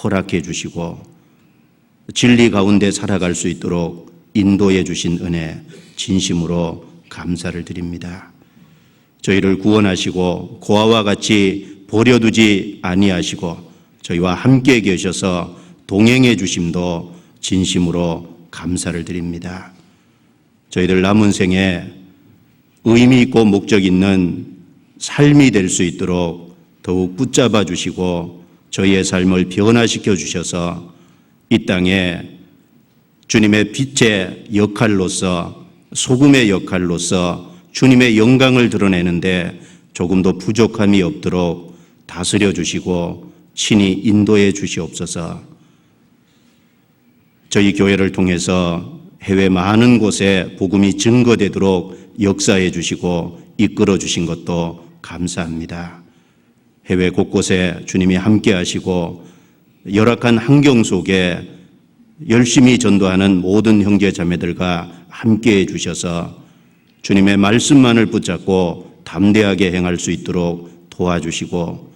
허락해 주시고 진리 가운데 살아갈 수 있도록 인도해 주신 은혜 진심으로 감사를 드립니다. 저희를 구원하시고 고아와 같이 버려두지 아니하시고 저희와 함께 계셔서 동행해 주심도 진심으로 감사를 드립니다. 저희들 남은 생에 의미 있고 목적 있는 삶이 될 수 있도록 더욱 붙잡아 주시고 저희의 삶을 변화시켜 주셔서 이 땅에 주님의 빛의 역할로서 소금의 역할로서 주님의 영광을 드러내는데 조금도 부족함이 없도록 다스려 주시고 친히 인도해 주시옵소서. 저희 교회를 통해서 해외 많은 곳에 복음이 증거되도록 역사해 주시고 이끌어 주신 것도 감사합니다. 해외 곳곳에 주님이 함께 하시고 열악한 환경 속에 열심히 전도하는 모든 형제 자매들과 함께 해 주셔서 주님의 말씀만을 붙잡고 담대하게 행할 수 있도록 도와주시고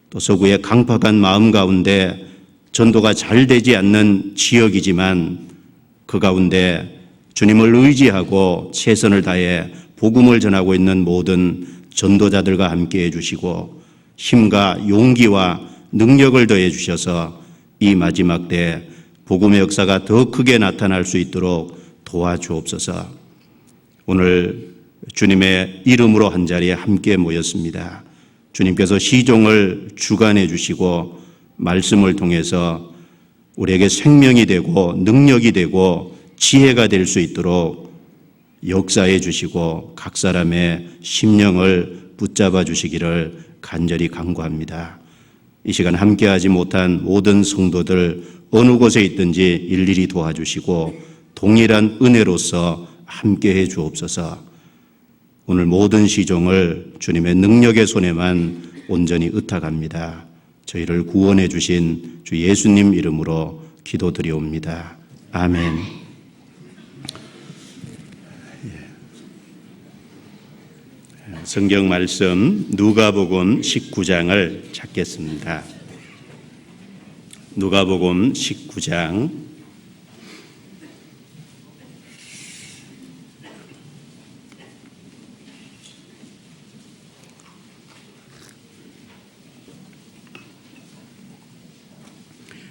또 서구의 강팍한 마음 가운데 전도가 잘 되지 않는 지역이지만 그 가운데 주님을 의지하고 최선을 다해 복음을 전하고 있는 모든 전도자들과 함께 해주시고 힘과 용기와 능력을 더해 주셔서 이 마지막 때 복음의 역사가 더 크게 나타날 수 있도록 도와주옵소서. 오늘 주님의 이름으로 한자리에 함께 모였습니다. 주님께서 시종을 주관해 주시고 말씀을 통해서 우리에게 생명이 되고 능력이 되고 지혜가 될 수 있도록 역사해 주시고 각 사람의 심령을 붙잡아 주시기를 간절히 간구합니다. 이 시간 함께하지 못한 모든 성도들 어느 곳에 있든지 일일이 도와주시고 동일한 은혜로서 함께해 주옵소서. 오늘 모든 시종을 주님의 능력의 손에만 온전히 의탁합니다. 저희를 구원해 주신 주 예수님 이름으로 기도드리옵니다. 아멘. 성경 말씀 누가복음 19장을 찾겠습니다. 누가복음 19장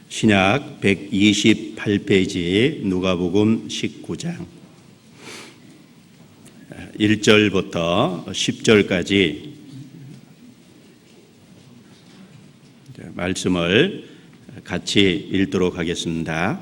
신약 128페이지 누가복음 19장 1절부터 10절까지 말씀을 같이 읽도록 하겠습니다.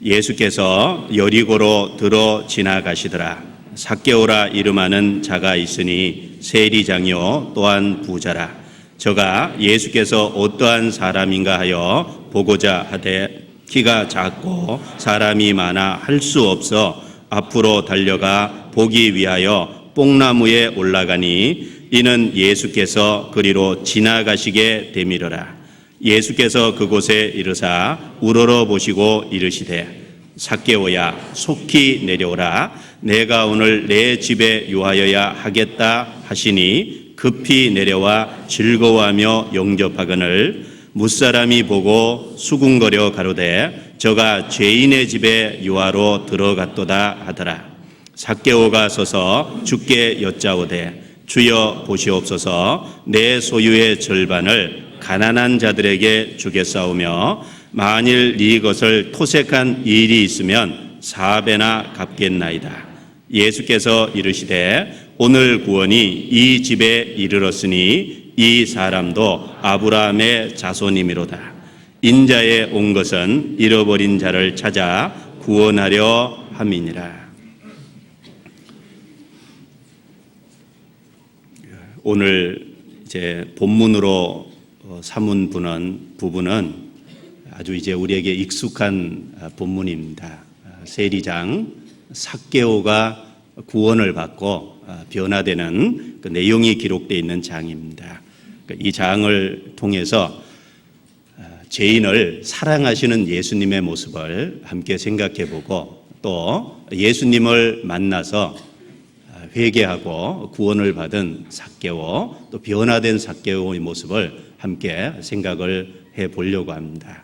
예수께서 여리고로 들어 지나가시더라. 삭개오라 이름하는 자가 있으니 세리장이요 또한 부자라. 저가 예수께서 어떠한 사람인가 하여 보고자 하되 키가 작고 사람이 많아 할 수 없어 앞으로 달려가 보기 위하여 뽕나무에 올라가니 이는 예수께서 그리로 지나가시게 되밀어라. 예수께서 그곳에 이르사 우러러 보시고 이르시되 삭개오야 속히 내려오라. 내가 오늘 내 집에 유하여야 하겠다 하시니 급히 내려와 즐거워하며 영접하거늘 무사람이 보고 수군거려 가로되 저가 죄인의 집에 유하로 들어갔도다 하더라. 삭개오가 서서 주께 여짜오되 주여 보시옵소서. 내 소유의 절반을 가난한 자들에게 주겠사오며 만일 네 것을 토색한 일이 있으면 4배나 갚겠나이다. 예수께서 이르시되 오늘 구원이 이 집에 이르렀으니 이 사람도 아브라함의 자손이미로다. 인자에 온 것은 잃어버린 자를 찾아 구원하려 함이니라. 오늘 이제 본문으로 삼은 부분은 아주 이제 우리에게 익숙한 본문입니다. 세리장 삭개오가 구원을 받고 변화되는 그 내용이 기록되어 있는 장입니다. 이 장을 통해서 죄인을 사랑하시는 예수님의 모습을 함께 생각해 보고 또 예수님을 만나서 회개하고 구원을 받은 삭개오 또 변화된 삭개오의 모습을 함께 생각을 해 보려고 합니다.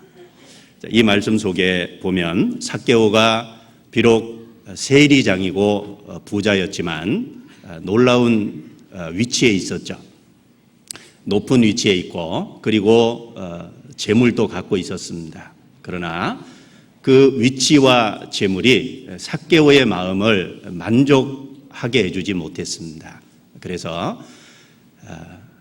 이 말씀 속에 보면 삭개오가 비록 세리장이고 부자였지만 놀라운 위치에 있었죠. 높은 위치에 있고 그리고 재물도 갖고 있었습니다. 그러나 그 위치와 재물이 삭개오의 마음을 만족하게 해주지 못했습니다. 그래서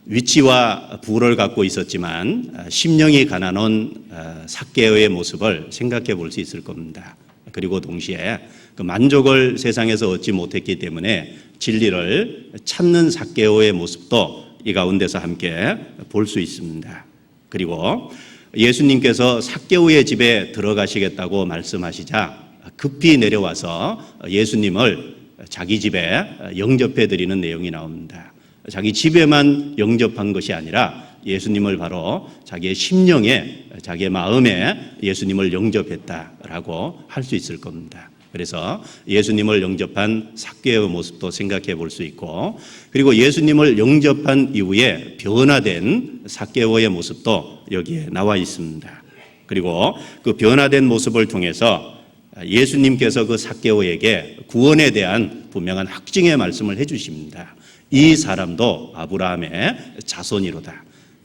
위치와 부를 갖고 있었지만 심령이 가난한 삭개오의 모습을 생각해 볼 수 있을 겁니다. 그리고 동시에 그 만족을 세상에서 얻지 못했기 때문에 진리를 찾는 삭개오의 모습도 이 가운데서 함께 볼 수 있습니다. 그리고 예수님께서 삭개오의 집에 들어가시겠다고 말씀하시자 급히 내려와서 예수님을 자기 집에 영접해 드리는 내용이 나옵니다. 자기 집에만 영접한 것이 아니라 예수님을 바로 자기의 심령에, 자기의 마음에 예수님을 영접했다라고 할 수 있을 겁니다. 그래서 예수님을 영접한 삭개오의 모습도 생각해 볼 수 있고, 그리고 예수님을 영접한 이후에 변화된 삭개오의 모습도 여기에 나와 있습니다. 그리고 그 변화된 모습을 통해서 예수님께서 그 삭개오에게 구원에 대한 분명한 확증의 말씀을 해 주십니다. 이 사람도 아브라함의 자손이로다.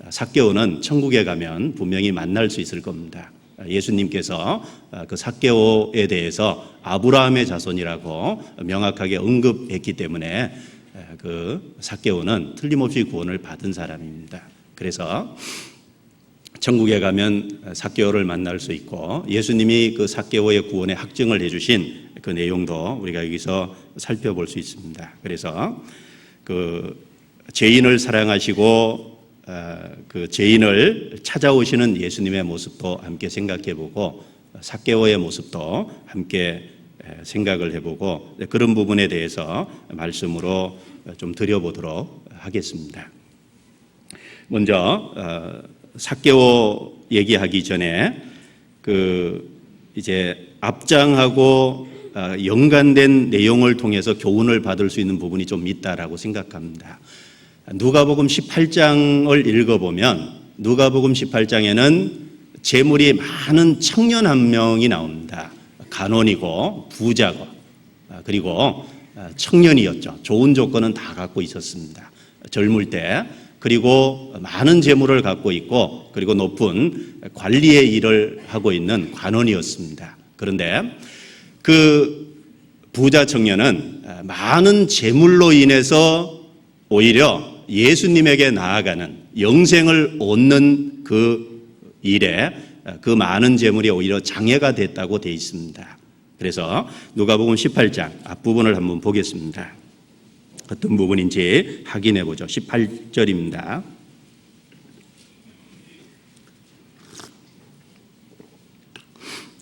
삭개오는 천국에 가면 분명히 만날 수 있을 겁니다. 예수님께서 그 삭개오에 대해서 아브라함의 자손이라고 명확하게 언급했기 때문에 그 삭개오는 틀림없이 구원을 받은 사람입니다. 그래서 천국에 가면 삭개오를 만날 수 있고 예수님이 그 삭개오의 구원의 확증을 해주신 그 내용도 우리가 여기서 살펴볼 수 있습니다. 그래서 그 죄인을 사랑하시고 그 죄인을 찾아오시는 예수님의 모습도 함께 생각해보고 삭개오의 모습도 함께 생각을 해보고 그런 부분에 대해서 말씀으로 좀 드려보도록 하겠습니다. 먼저 삭개오 얘기하기 전에 그 이제 앞장하고 연관된 내용을 통해서 교훈을 받을 수 있는 부분이 좀 있다라고 생각합니다. 누가복음 18장을 읽어보면 누가복음 18장에는 재물이 많은 청년 한 명이 나옵니다. 간원이고 부자고 그리고 청년이었죠. 좋은 조건은 다 갖고 있었습니다. 젊을 때. 그리고 많은 재물을 갖고 있고 그리고 높은 관리의 일을 하고 있는 관원이었습니다. 그런데 그 부자 청년은 많은 재물로 인해서 오히려 예수님에게 나아가는 영생을 얻는 그 일에 그 많은 재물이 오히려 장애가 됐다고 되어 있습니다. 그래서 누가복음 18장 앞부분을 한번 보겠습니다. 어떤 부분인지 확인해 보죠. 18절입니다.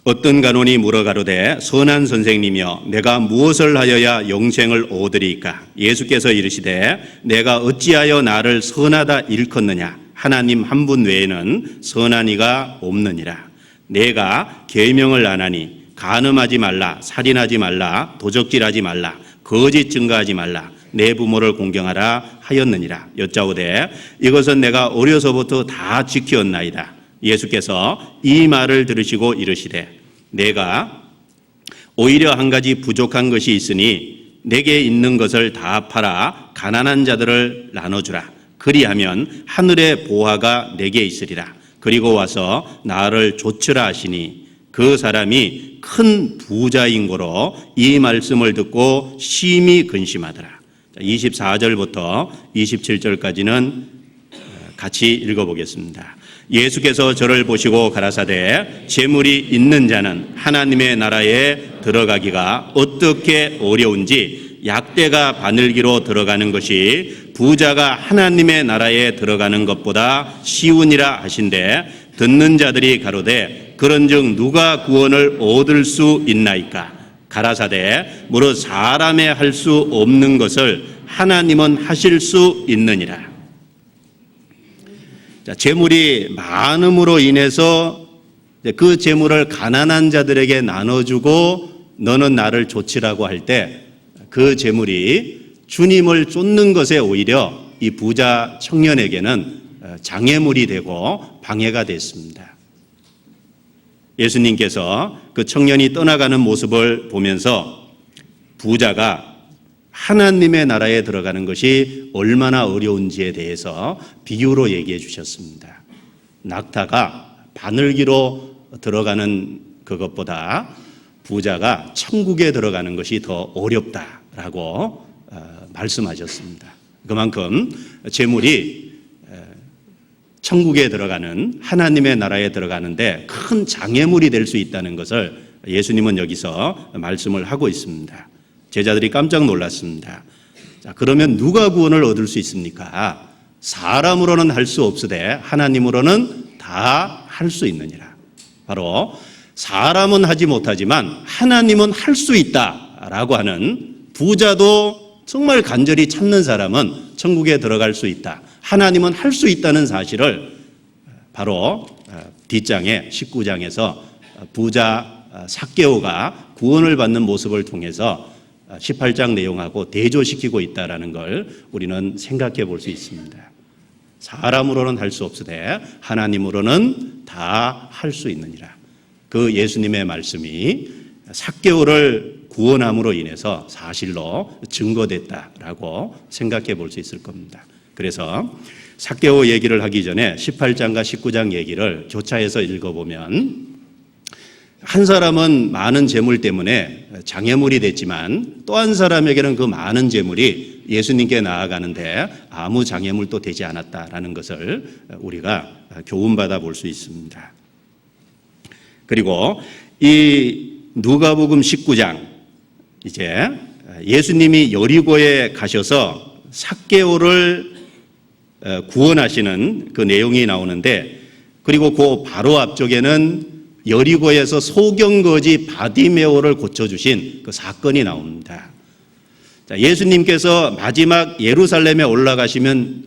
어떤 간원이 물어가로되 선한 선생님이여 내가 무엇을 하여야 영생을 얻으리이까? 예수께서 이르시되 내가 어찌하여 나를 선하다 일컫느냐? 하나님 한 분 외에는 선한 이가 없느니라. 내가 계명을 안 하니 간음하지 말라, 살인하지 말라, 도적질하지 말라, 거짓 증거하지 말라, 내 부모를 공경하라 하였느니라. 여짜오되 이것은 내가 어려서부터 다 지켰나이다. 예수께서 이 말을 들으시고 이르시되 내가 오히려 한 가지 부족한 것이 있으니 내게 있는 것을 다 팔아 가난한 자들을 나눠주라. 그리하면 하늘의 보화가 내게 있으리라. 그리고 와서 나를 좇으라 하시니 그 사람이 큰 부자인 고로 이 말씀을 듣고 심히 근심하더라. 24절부터 27절까지는 같이 읽어보겠습니다. 예수께서 저를 보시고 가라사대 재물이 있는 자는 하나님의 나라에 들어가기가 어떻게 어려운지 약대가 바늘기로 들어가는 것이 부자가 하나님의 나라에 들어가는 것보다 쉬우니라 하신대 듣는 자들이 가로되 그런즉 누가 구원을 얻을 수 있나이까? 가라사대 무릇 사람의 할 수 없는 것을 하나님은 하실 수 있느니라. 자, 재물이 많음으로 인해서 그 재물을 가난한 자들에게 나눠주고 너는 나를 좇으라고 할 때 그 재물이 주님을 쫓는 것에 오히려 이 부자 청년에게는 장애물이 되고 방해가 됐습니다. 예수님께서 그 청년이 떠나가는 모습을 보면서 부자가 하나님의 나라에 들어가는 것이 얼마나 어려운지에 대해서 비유로 얘기해 주셨습니다. 낙타가 바늘기로 들어가는 그것보다 부자가 천국에 들어가는 것이 더 어렵다라고 말씀하셨습니다. 그만큼 재물이 천국에 들어가는 하나님의 나라에 들어가는데 큰 장애물이 될 수 있다는 것을 예수님은 여기서 말씀을 하고 있습니다. 제자들이 깜짝 놀랐습니다. 자, 그러면 누가 구원을 얻을 수 있습니까? 사람으로는 할 수 없으되 하나님으로는 다 할 수 있느니라. 바로 사람은 하지 못하지만 하나님은 할 수 있다라고 하는, 부자도 정말 간절히 찾는 사람은 천국에 들어갈 수 있다, 하나님은 할 수 있다는 사실을 바로 뒷장에 19장에서 부자 삭개오가 구원을 받는 모습을 통해서 18장 내용하고 대조시키고 있다는 걸 우리는 생각해 볼 수 있습니다. 사람으로는 할 수 없으되 하나님으로는 다 할 수 있느니라. 그 예수님의 말씀이 삭개오를 구원함으로 인해서 사실로 증거됐다라고 생각해 볼 수 있을 겁니다. 그래서 삭개오 얘기를 하기 전에 18장과 19장 얘기를 교차해서 읽어보면, 한 사람은 많은 재물 때문에 장애물이 됐지만 또 한 사람에게는 그 많은 재물이 예수님께 나아가는데 아무 장애물도 되지 않았다라는 것을 우리가 교훈받아 볼 수 있습니다. 그리고 이 누가복음 19장, 이제 예수님이 여리고에 가셔서 삭개오를 구원하시는 그 내용이 나오는데, 그리고 그 바로 앞쪽에는 여리고에서 소경거지 바디메오를 고쳐주신 그 사건이 나옵니다. 자, 예수님께서 마지막 예루살렘에 올라가시면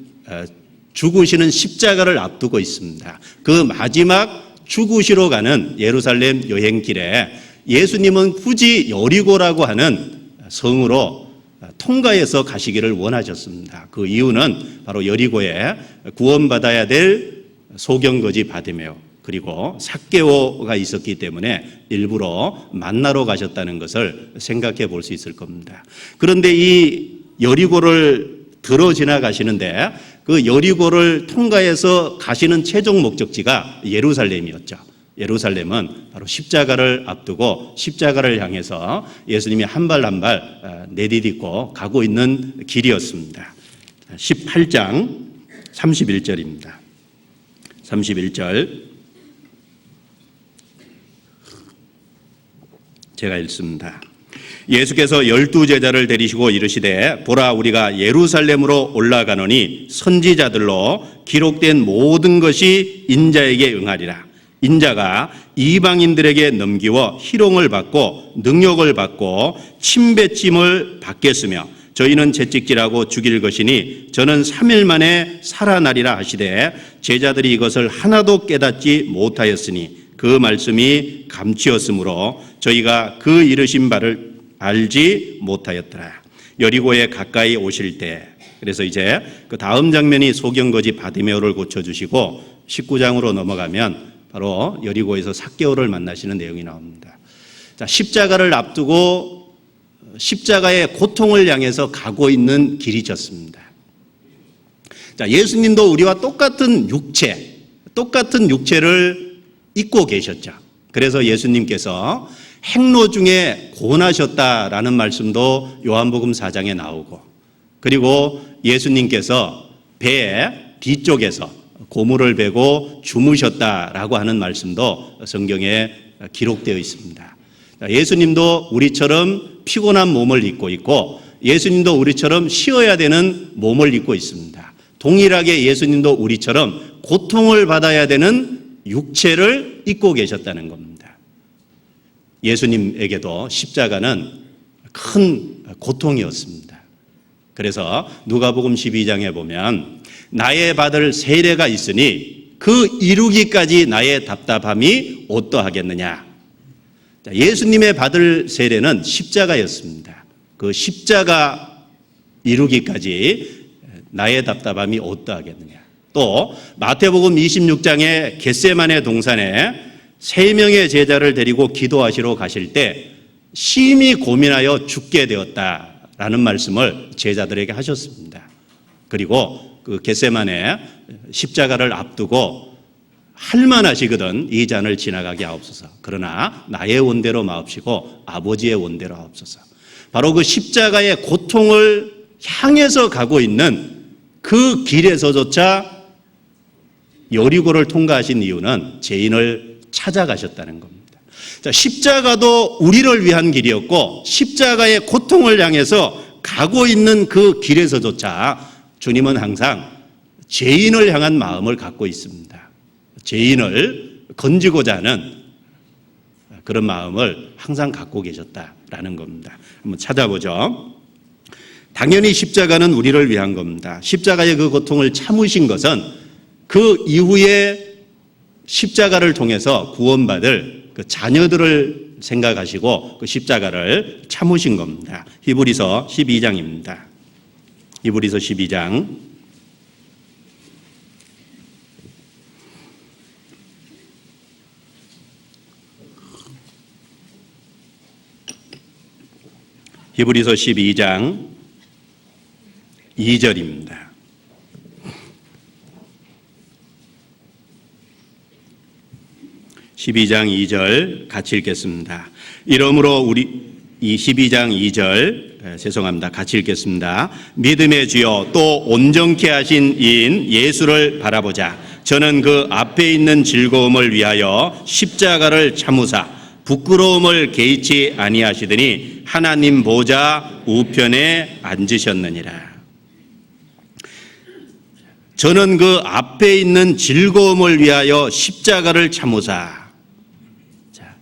죽으시는 십자가를 앞두고 있습니다. 그 마지막 죽으시러 가는 예루살렘 여행길에 예수님은 굳이 여리고라고 하는 성으로 통과해서 가시기를 원하셨습니다. 그 이유는 바로 여리고에 구원받아야 될 소경거지 바디메오, 그리고 삭개오가 있었기 때문에 일부러 만나러 가셨다는 것을 생각해 볼 수 있을 겁니다. 그런데 이 여리고를 들어 지나가시는데 그 여리고를 통과해서 가시는 최종 목적지가 예루살렘이었죠. 예루살렘은 바로 십자가를 앞두고 십자가를 향해서 예수님이 한 발 한 발 내디딛고 가고 있는 길이었습니다. 18장 31절입니다. 31절 제가 읽습니다. 예수께서 12제자를 데리시고 이르시되 보라, 우리가 예루살렘으로 올라가노니 선지자들로 기록된 모든 것이 인자에게 응하리라. 인자가 이방인들에게 넘기워 희롱을 받고 능욕을 받고 침뱉짐을 받겠으며 저희는 채찍질하고 죽일 것이니 저는 3일 만에 살아나리라 하시되 제자들이 이것을 하나도 깨닫지 못하였으니 그 말씀이 감추었으므로 저희가 그 이르신 바를 알지 못하였더라. 여리고에 가까이 오실 때, 그래서 이제 그 다음 장면이 소경거지 바디메오를 고쳐주시고 19장으로 넘어가면 바로 여리고에서 삭개오를 만나시는 내용이 나옵니다. 자, 십자가를 앞두고 십자가의 고통을 향해서 가고 있는 길이졌습니다. 자, 예수님도 우리와 똑같은 육체를 입고 계셨죠. 그래서 예수님께서 행로 중에 고난하셨다라는 말씀도 요한복음 4장에 나오고, 그리고 예수님께서 배 뒤쪽에서 고무를 베고 주무셨다라고 하는 말씀도 성경에 기록되어 있습니다. 예수님도 우리처럼 피곤한 몸을 입고 있고 예수님도 우리처럼 쉬어야 되는 몸을 입고 있습니다. 동일하게 예수님도 우리처럼 고통을 받아야 되는 육체를 입고 계셨다는 겁니다. 예수님에게도 십자가는 큰 고통이었습니다. 그래서 누가복음 12장에 보면 나의 받을 세례가 있으니 그 이루기까지 나의 답답함이 어떠하겠느냐. 예수님의 받을 세례는 십자가였습니다. 그 십자가 이루기까지 나의 답답함이 어떠하겠느냐. 또 마태복음 26장의 겟세마네 동산에 3명의 제자를 데리고 기도하시러 가실 때 심히 고민하여 죽게 되었다라는 말씀을 제자들에게 하셨습니다. 그리고 그 겟세마네 십자가를 앞두고 할만하시거든 이 잔을 지나가게 하옵소서. 그러나 나의 원대로 마옵시고 아버지의 원대로 하옵소서. 바로 그 십자가의 고통을 향해서 가고 있는 그 길에서조차 여리고를 통과하신 이유는 죄인을 찾아가셨다는 겁니다. 자, 십자가도 우리를 위한 길이었고 십자가의 고통을 향해서 가고 있는 그 길에서조차 주님은 항상 죄인을 향한 마음을 갖고 있습니다. 죄인을 건지고자 하는 그런 마음을 항상 갖고 계셨다라는 겁니다. 한번 찾아보죠. 당연히 십자가는 우리를 위한 겁니다. 십자가의 그 고통을 참으신 것은 그 이후에 십자가를 통해서 구원받을 그 자녀들을 생각하시고 그 십자가를 참으신 겁니다. 히브리서 12장입니다. 히브리서 12장 2절입니다. 12장 2절 같이 읽겠습니다. 이러므로 우리 이 12장 2절 죄송합니다. 같이 읽겠습니다. 믿음의 주여 또 온전케 하신 이인 예수를 바라보자. 저는 그 앞에 있는 즐거움을 위하여 십자가를 참으사 부끄러움을 개의치 아니하시더니 하나님 보좌 우편에 앉으셨느니라. 저는 그 앞에 있는 즐거움을 위하여 십자가를 참으사.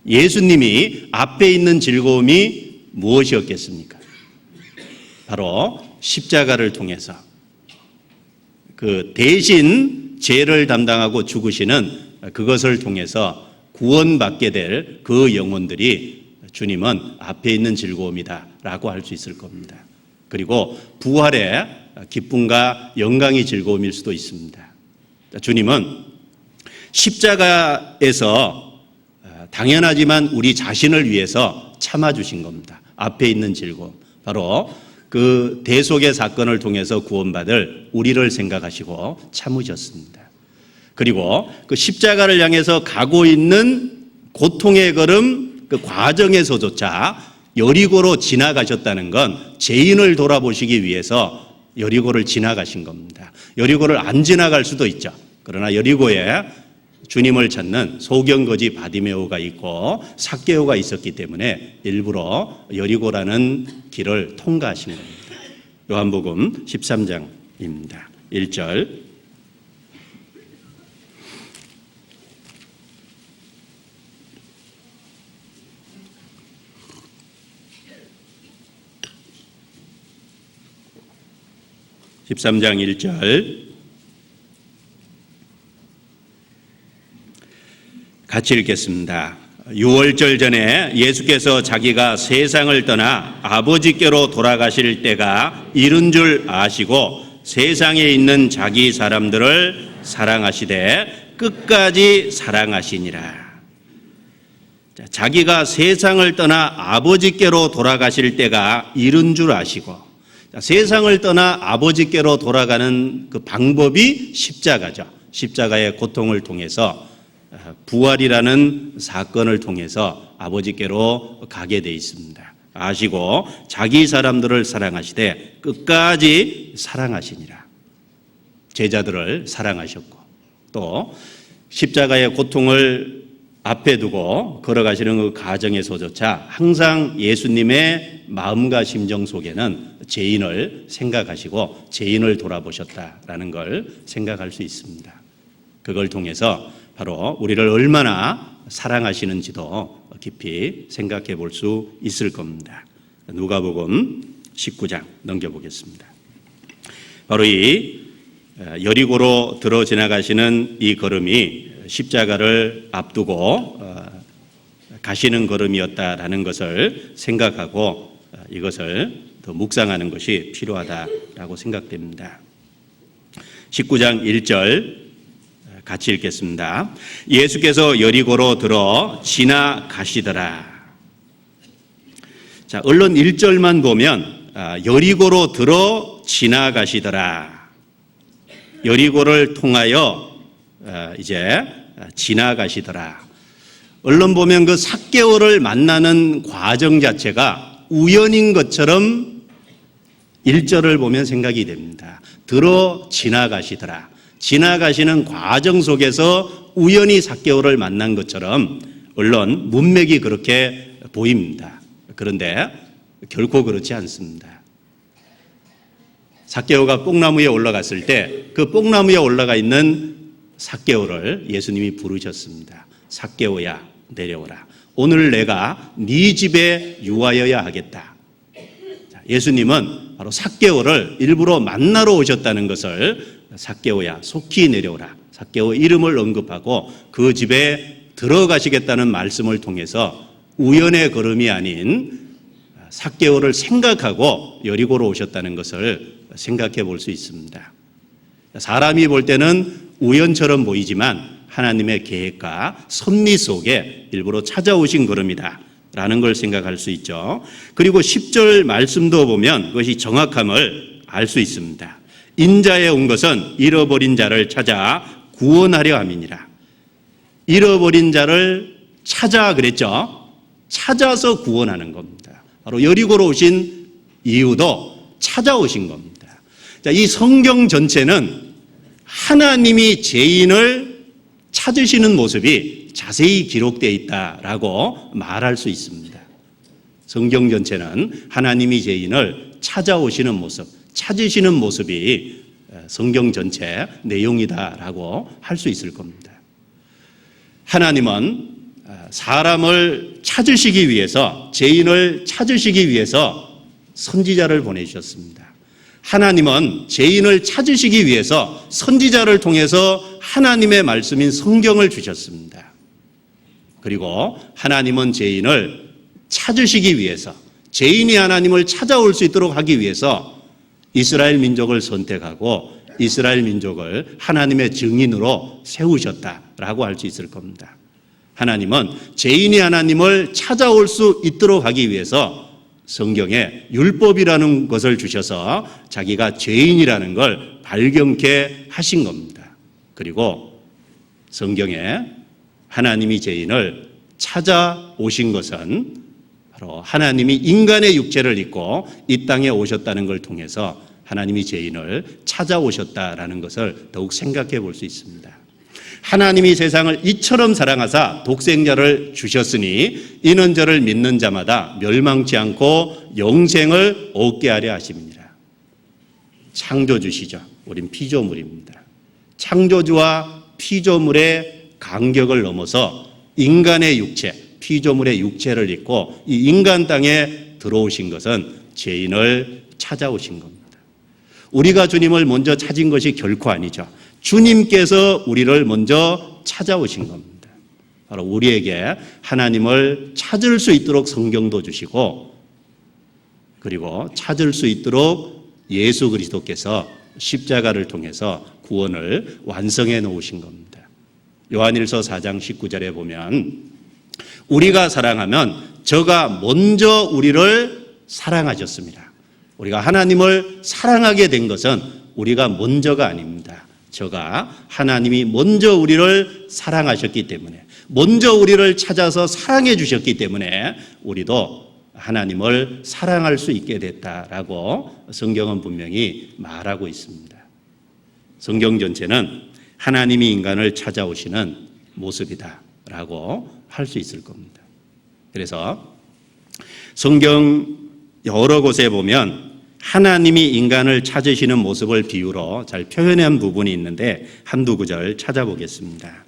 예수님이 앞에 있는 즐거움이 무엇이었겠습니까? 바로 십자가를 통해서 그 대신 죄를 담당하고 죽으시는 그것을 통해서 구원받게 될 그 영혼들이 주님은 앞에 있는 즐거움이다라고 할 수 있을 겁니다. 그리고 부활의 기쁨과 영광이 즐거움일 수도 있습니다. 주님은 십자가에서 당연하지만 우리 자신을 위해서 참아주신 겁니다. 앞에 있는 즐거움. 바로 그 대속의 사건을 통해서 구원받을 우리를 생각하시고 참으셨습니다. 그리고 그 십자가를 향해서 가고 있는 고통의 걸음 그 과정에서조차 여리고로 지나가셨다는 건 죄인을 돌아보시기 위해서 여리고를 지나가신 겁니다. 여리고를 안 지나갈 수도 있죠. 그러나 여리고에 주님을 찾는 소경거지 바디메오가 있고 삭개오가 있었기 때문에 일부러 여리고라는 길을 통과하신 겁니다. 요한복음 13장입니다. 1절 13장 1절 같이 읽겠습니다. 유월절 전에 예수께서 자기가 세상을 떠나 아버지께로 돌아가실 때가 이른 줄 아시고 세상에 있는 자기 사람들을 사랑하시되 끝까지 사랑하시니라. 자기가 세상을 떠나 아버지께로 돌아가실 때가 이른 줄 아시고 세상을 떠나 아버지께로 돌아가는 그 방법이 십자가죠. 십자가의 고통을 통해서 부활이라는 사건을 통해서 아버지께로 가게 돼 있습니다. 아시고 자기 사람들을 사랑하시되 끝까지 사랑하시니라. 제자들을 사랑하셨고 또 십자가의 고통을 앞에 두고 걸어가시는 그 과정에서조차 항상 예수님의 마음과 심정 속에는 죄인을 생각하시고 죄인을 돌아보셨다라는 걸 생각할 수 있습니다. 그걸 통해서 바로 우리를 얼마나 사랑하시는지도 깊이 생각해 볼 수 있을 겁니다. 누가복음 19장 넘겨보겠습니다. 바로 이 여리고로 들어 지나가시는 이 걸음이 십자가를 앞두고 가시는 걸음이었다라는 것을 생각하고 이것을 더 묵상하는 것이 필요하다라고 생각됩니다. 19장 1절 같이 읽겠습니다. 예수께서 여리고로 들어 지나가시더라. 자, 얼른 1절만 보면 여리고로 들어 지나가시더라. 여리고를 통하여 이제 지나가시더라. 얼른 보면 그 삭개오를 만나는 과정 자체가 우연인 것처럼 1절을 보면 생각이 됩니다. 들어 지나가시더라. 지나가시는 과정 속에서 우연히 삭개오를 만난 것처럼 얼른 문맥이 그렇게 보입니다. 그런데 결코 그렇지 않습니다. 삭개오가 뽕나무에 올라갔을 때 그 뽕나무에 올라가 있는 삭개오를 예수님이 부르셨습니다. 삭개오야, 내려오라. 오늘 내가 네 집에 유하여야 하겠다. 예수님은 바로 삭개오를 일부러 만나러 오셨다는 것을 삭개오야, 속히 내려오라. 삭개오 이름을 언급하고 그 집에 들어가시겠다는 말씀을 통해서 우연의 걸음이 아닌 삭개오를 생각하고 여리고로 오셨다는 것을 생각해 볼 수 있습니다. 사람이 볼 때는 우연처럼 보이지만 하나님의 계획과 섭리 속에 일부러 찾아오신 걸음이다 라는 걸 생각할 수 있죠. 그리고 10절 말씀도 보면 그것이 정확함을 알 수 있습니다. 인자에 온 것은 잃어버린 자를 찾아 구원하려 함이니라. 잃어버린 자를 찾아 그랬죠. 찾아서 구원하는 겁니다. 바로 여리고로 오신 이유도 찾아오신 겁니다. 자, 이 성경 전체는 하나님이 죄인을 찾으시는 모습이 자세히 기록되어 있다라고 말할 수 있습니다. 성경 전체는 하나님이 죄인을 찾아오시는 모습, 찾으시는 모습이 성경 전체 내용이다라고 할 수 있을 겁니다. 하나님은 사람을 찾으시기 위해서, 죄인을 찾으시기 위해서 선지자를 보내주셨습니다. 하나님은 죄인을 찾으시기 위해서 선지자를 통해서 하나님의 말씀인 성경을 주셨습니다. 그리고 하나님은 죄인을 찾으시기 위해서, 죄인이 하나님을 찾아올 수 있도록 하기 위해서 이스라엘 민족을 선택하고 이스라엘 민족을 하나님의 증인으로 세우셨다라고 할 수 있을 겁니다. 하나님은 죄인이 하나님을 찾아올 수 있도록 하기 위해서 성경에 율법이라는 것을 주셔서 자기가 죄인이라는 걸 발견케 하신 겁니다. 그리고 성경에 하나님이 죄인을 찾아오신 것은 바로 하나님이 인간의 육체를 입고 이 땅에 오셨다는 걸 통해서 하나님이 죄인을 찾아오셨다라는 것을 더욱 생각해 볼 수 있습니다. 하나님이 세상을 이처럼 사랑하사 독생자를 주셨으니 이는 저를 믿는 자마다 멸망치 않고 영생을 얻게 하려 하심이니라. 창조주시죠. 우린 피조물입니다. 창조주와 피조물의 간격을 넘어서 인간의 육체, 피조물의 육체를 입고 이 인간 땅에 들어오신 것은 죄인을 찾아오신 겁니다. 우리가 주님을 먼저 찾은 것이 결코 아니죠. 주님께서 우리를 먼저 찾아오신 겁니다. 바로 우리에게 하나님을 찾을 수 있도록 성경도 주시고, 그리고 찾을 수 있도록 예수 그리스도께서 십자가를 통해서 구원을 완성해 놓으신 겁니다. 요한일서 4장 19절에 보면 우리가 사랑하면 저가 먼저 우리를 사랑하셨습니다. 우리가 하나님을 사랑하게 된 것은 우리가 먼저가 아닙니다. 저가 하나님이 먼저 우리를 사랑하셨기 때문에, 먼저 우리를 찾아서 사랑해 주셨기 때문에 우리도 하나님을 사랑할 수 있게 됐다라고 성경은 분명히 말하고 있습니다. 성경 전체는 하나님이 인간을 찾아오시는 모습이다라고 할 수 있을 겁니다. 그래서 성경 여러 곳에 보면 하나님이 인간을 찾으시는 모습을 비유로 잘 표현한 부분이 있는데 한두 구절 찾아보겠습니다.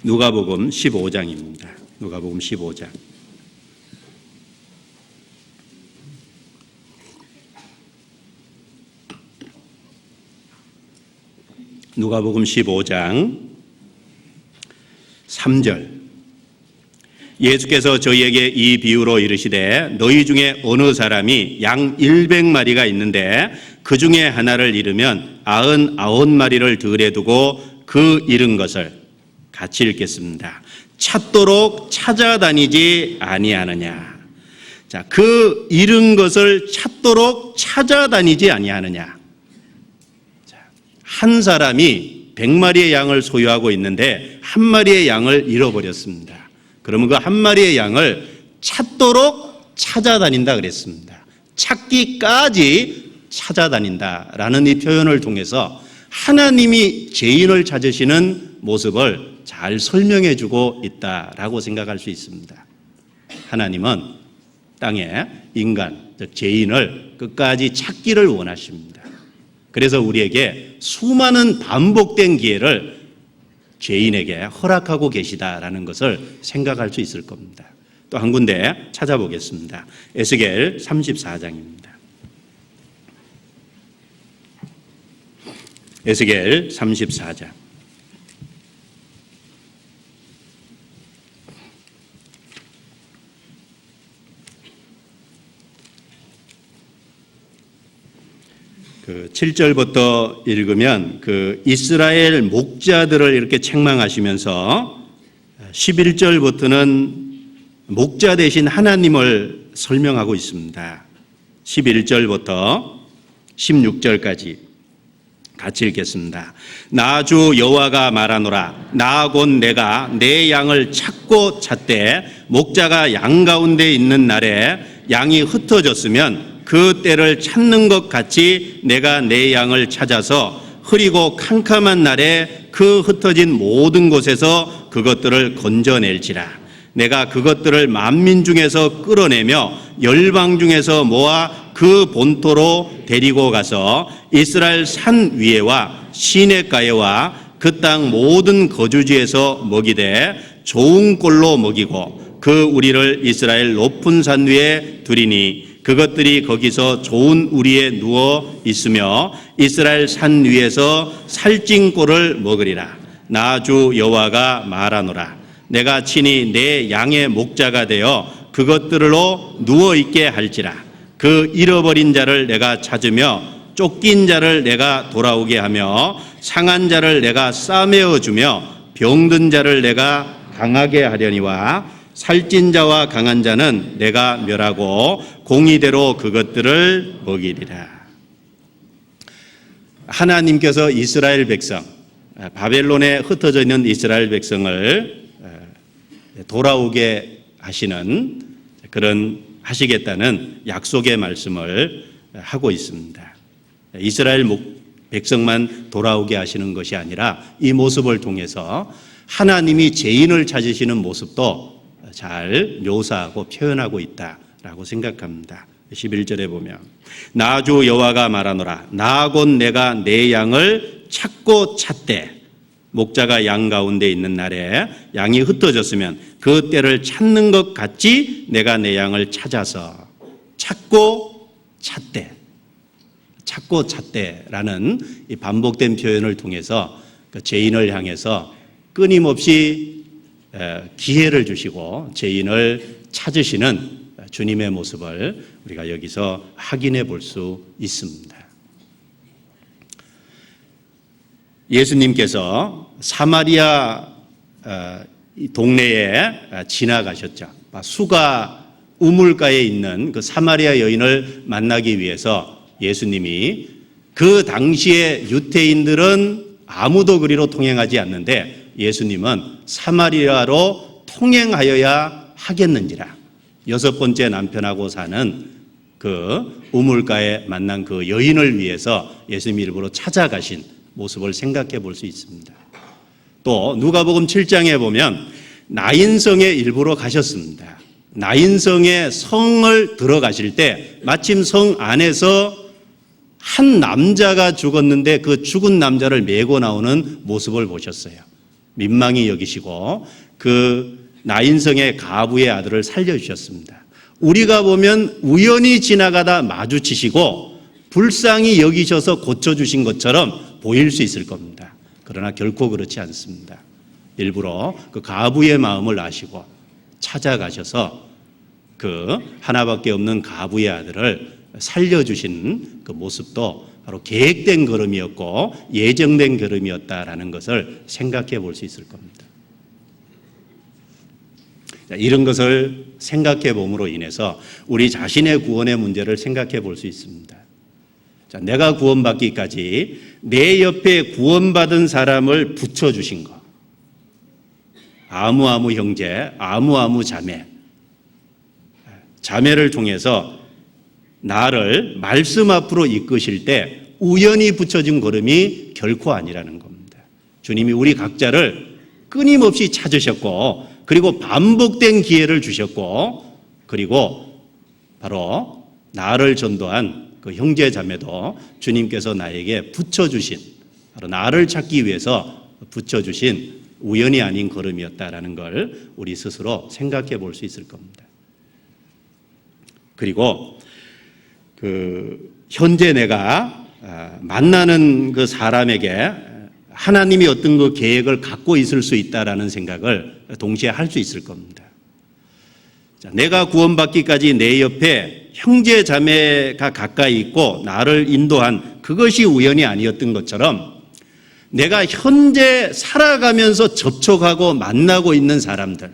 누가복음 15장입니다. 누가복음 15장. 누가복음 15장 3절. 예수께서 저희에게 이 비유로 이르시되 너희 중에 어느 사람이 양 100마리가 있는데 그 중에 하나를 잃으면 99마리를 들에 두고 그 잃은 것을 같이 읽겠습니다. 찾도록 찾아다니지 아니하느냐. 자, 그 잃은 것을 찾도록 찾아다니지 아니하느냐. 자, 한 사람이 100마리의 양을 소유하고 있는데 한 마리의 양을 잃어버렸습니다. 그러면 그 한 마리의 양을 찾도록 찾아다닌다 그랬습니다. 찾기까지 찾아다닌다라는 이 표현을 통해서 하나님이 죄인을 찾으시는 모습을 잘 설명해 주고 있다라고 생각할 수 있습니다. 하나님은 땅에 인간, 즉 죄인을 끝까지 찾기를 원하십니다. 그래서 우리에게 수많은 반복된 기회를 죄인에게 허락하고 계시다라는 것을 생각할 수 있을 겁니다. 또 한 군데 찾아보겠습니다. 에스겔 34장입니다. 에스겔 34장. 그 7절부터 읽으면 그 이스라엘 목자들을 이렇게 책망하시면서 11절부터는 목자 대신 하나님을 설명하고 있습니다. 11절부터 16절까지 같이 읽겠습니다. 나 주 여호와가 말하노라. 나 곧 내가 내 양을 찾고 찾되 목자가 양 가운데 있는 날에 양이 흩어졌으면 그 때를 찾는 것 같이 내가 내 양을 찾아서 흐리고 캄캄한 날에 그 흩어진 모든 곳에서 그것들을 건져낼지라. 내가 그것들을 만민 중에서 끌어내며 열방 중에서 모아 그 본토로 데리고 가서 이스라엘 산 위에와 시냇가에와 그 땅 모든 거주지에서 먹이되 좋은 꼴로 먹이고 그 우리를 이스라엘 높은 산 위에 두리니 그것들이 거기서 좋은 우리에 누워 있으며 이스라엘 산 위에서 살찐 꼴을 먹으리라. 나 주 여호와가 말하노라. 내가 친히 내 양의 목자가 되어 그것들로 누워 있게 할지라. 그 잃어버린 자를 내가 찾으며 쫓긴 자를 내가 돌아오게 하며 상한 자를 내가 싸매어 주며 병든 자를 내가 강하게 하려니와 살찐 자와 강한 자는 내가 멸하고 공의대로 그것들을 먹이리라. 하나님께서 이스라엘 백성, 바벨론에 흩어져 있는 이스라엘 백성을 돌아오게 하시는 그런 하시겠다는 약속의 말씀을 하고 있습니다. 이스라엘 백성만 돌아오게 하시는 것이 아니라 이 모습을 통해서 하나님이 죄인을 찾으시는 모습도 잘 묘사하고 표현하고 있다라고 생각합니다. 11절에 보면 나 주 여호와가 말하노라. 나 곧 내가 내 양을 찾고 찾되 목자가 양 가운데 있는 날에 양이 흩어졌으면 그 때를 찾는 것 같이 내가 내 양을 찾아서 찾고 찾되라는 이 반복된 표현을 통해서 그 죄인을 향해서 끊임없이 기회를 주시고 죄인을 찾으시는 주님의 모습을 우리가 여기서 확인해 볼 수 있습니다. 예수님께서 사마리아 동네에 지나가셨죠. 수가 우물가에 있는 그 사마리아 여인을 만나기 위해서 예수님이 그 당시에 유대인들은 아무도 그리로 통행하지 않는데 예수님은 사마리아로 통행하여야 하겠는지라. 6번째 남편하고 사는 그 우물가에 만난 그 여인을 위해서 예수님이 일부러 찾아가신 모습을 생각해 볼 수 있습니다. 또 누가복음 7장에 보면 나인성에 일부러 가셨습니다. 나인성의 성을 들어가실 때 마침 성 안에서 한 남자가 죽었는데 그 죽은 남자를 메고 나오는 모습을 보셨어요. 민망히 여기시고 그 나인성의 가부의 아들을 살려주셨습니다. 우리가 보면 우연히 지나가다 마주치시고 불쌍히 여기셔서 고쳐주신 것처럼 보일 수 있을 겁니다. 그러나 결코 그렇지 않습니다. 일부러 그 가부의 마음을 아시고 찾아가셔서 그 하나밖에 없는 가부의 아들을 살려주신 그 모습도 바로 계획된 걸음이었고 예정된 걸음이었다라는 것을 생각해 볼 수 있을 겁니다. 이런 것을 생각해 봄으로 인해서 우리 자신의 구원의 문제를 생각해 볼 수 있습니다. 자, 내가 구원받기까지 내 옆에 구원받은 사람을 붙여주신 것. 아무 형제, 아무 자매를 통해서 나를 말씀 앞으로 이끄실 때 우연히 붙여진 걸음이 결코 아니라는 겁니다. 주님이 우리 각자를 끊임없이 찾으셨고 그리고 반복된 기회를 주셨고 그리고 바로 나를 전도한 그 형제 자매도 주님께서 나에게 붙여주신 바로 나를 찾기 위해서 붙여주신 우연이 아닌 걸음이었다라는 걸 우리 스스로 생각해 볼 수 있을 겁니다. 그리고 현재 내가 만나는 그 사람에게 하나님이 어떤 그 계획을 갖고 있을 수 있다라는 생각을 동시에 할 수 있을 겁니다. 자, 내가 구원받기까지 내 옆에 형제 자매가 가까이 있고 나를 인도한 그것이 우연이 아니었던 것처럼 내가 현재 살아가면서 접촉하고 만나고 있는 사람들,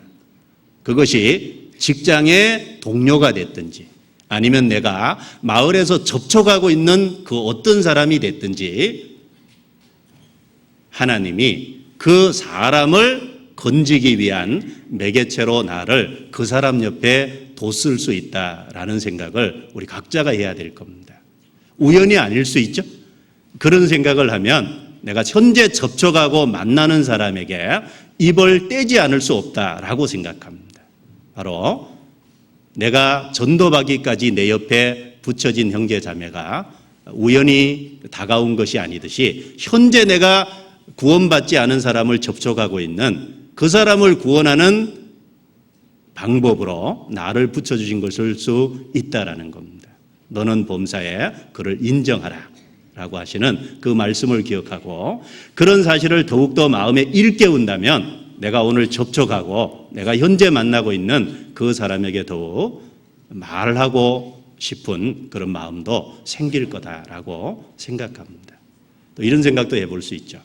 그것이 직장의 동료가 됐든지 아니면 내가 마을에서 접촉하고 있는 그 어떤 사람이 됐든지 하나님이 그 사람을 건지기 위한 매개체로 나를 그 사람 옆에 뒀을 수 있다라는 생각을 우리 각자가 해야 될 겁니다. 우연이 아닐 수 있죠. 그런 생각을 하면 내가 현재 접촉하고 만나는 사람에게 입을 떼지 않을 수 없다라고 생각합니다. 바로 내가 전도받기까지 내 옆에 붙여진 형제 자매가 우연히 다가온 것이 아니듯이 현재 내가 구원받지 않은 사람을 접촉하고 있는 그 사람을 구원하는 방법으로 나를 붙여주신 것일 수 있다라는 겁니다. 너는 범사에 그를 인정하라 라고 하시는 그 말씀을 기억하고 그런 사실을 더욱더 마음에 일깨운다면 내가 오늘 접촉하고 내가 현재 만나고 있는 그 사람에게 더욱 말하고 싶은 그런 마음도 생길 거다라고 생각합니다. 또 이런 생각도 해볼 수 있죠.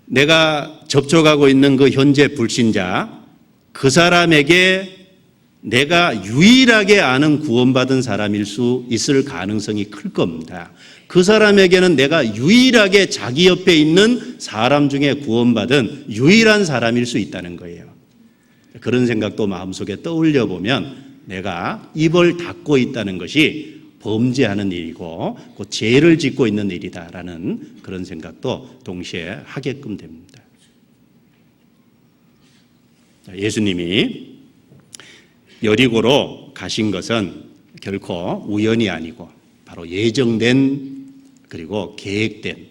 내가 접촉하고 있는 그 현재 불신자, 그 사람에게 내가 유일하게 아는 구원받은 사람일 수 있을 가능성이 클 겁니다. 그 사람에게는 내가 유일하게 자기 옆에 있는 사람 중에 구원받은 유일한 사람일 수 있다는 거예요. 그런 생각도 마음속에 떠올려 보면 내가 입을 닫고 있다는 것이 범죄하는 일이고 그 죄를 짓고 있는 일이다라는 그런 생각도 동시에 하게끔 됩니다. 예수님이 여리고로 가신 것은 결코 우연이 아니고 바로 예정된 그리고 계획된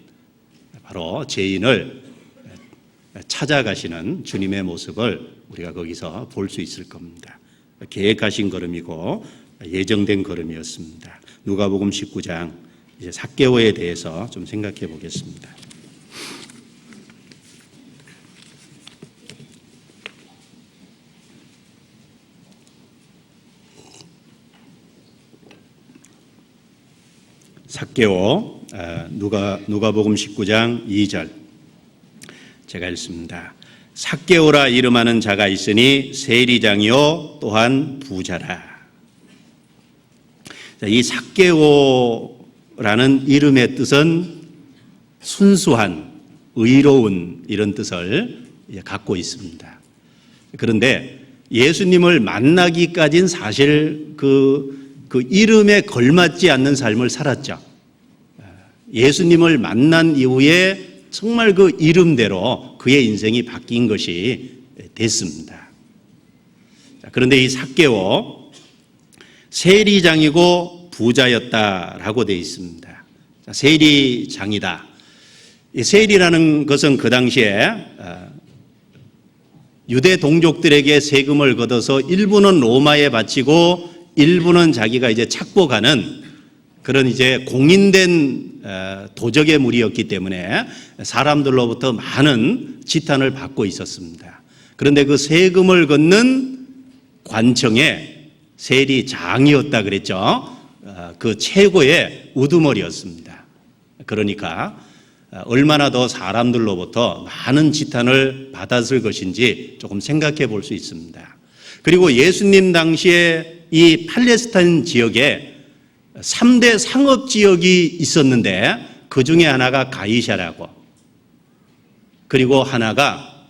바로 죄인을 찾아가시는 주님의 모습을 우리가 거기서 볼 수 있을 겁니다. 계획하신 걸음이고 예정된 걸음이었습니다. 누가복음 19장 이제 삭개오에 대해서 좀 생각해 보겠습니다. 삭개오 누가복음 19장 2절 제가 읽습니다. 삭개오라 이름하는 자가 있으니 세리장이요 또한 부자라. 이 삭개오라는 이름의 뜻은 순수한, 의로운 이런 뜻을 갖고 있습니다. 그런데 예수님을 만나기까지는 사실 그 이름에 걸맞지 않는 삶을 살았죠. 예수님을 만난 이후에 정말 그 이름대로 그의 인생이 바뀐 것이 됐습니다. 그런데 이 삭개오 세리장이고 부자였다라고 되어 있습니다. 세리장이다. 이 세리라는 것은 그 당시에 유대 동족들에게 세금을 걷어서 일부는 로마에 바치고 일부는 자기가 이제 착복하는 그런 이제 공인된 도적의 무리였기 때문에 사람들로부터 많은 지탄을 받고 있었습니다. 그런데 그 세금을 걷는 관청의 세리장이었다 그랬죠. 그 최고의 우두머리였습니다. 그러니까 얼마나 더 사람들로부터 많은 지탄을 받았을 것인지 조금 생각해 볼 수 있습니다. 그리고 예수님 당시에 이 팔레스타인 지역에 3대 상업 지역이 있었는데 그 중에 하나가 가이사라고, 그리고 하나가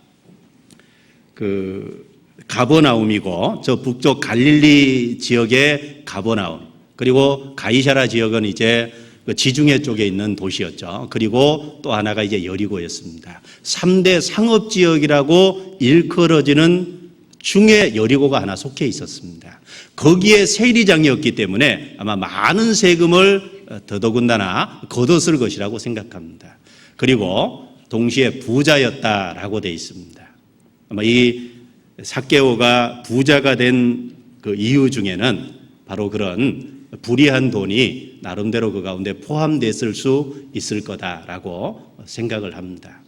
그 가버나움이고 저 북쪽 갈릴리 지역의 가버나움, 그리고 가이사라 지역은 이제 그 지중해 쪽에 있는 도시였죠. 그리고 또 하나가 이제 여리고였습니다. 3대 상업 지역이라고 일컬어지는 중에 여리고가 하나 속해 있었습니다. 거기에 세리장이었기 때문에 아마 많은 세금을 더더군다나 걷었을 것이라고 생각합니다. 그리고 동시에 부자였다라고 되어 있습니다. 아마 이 삭개오가 부자가 된 그 이유 중에는 바로 그런 불의한 돈이 나름대로 그 가운데 포함됐을 수 있을 거다라고 생각을 합니다.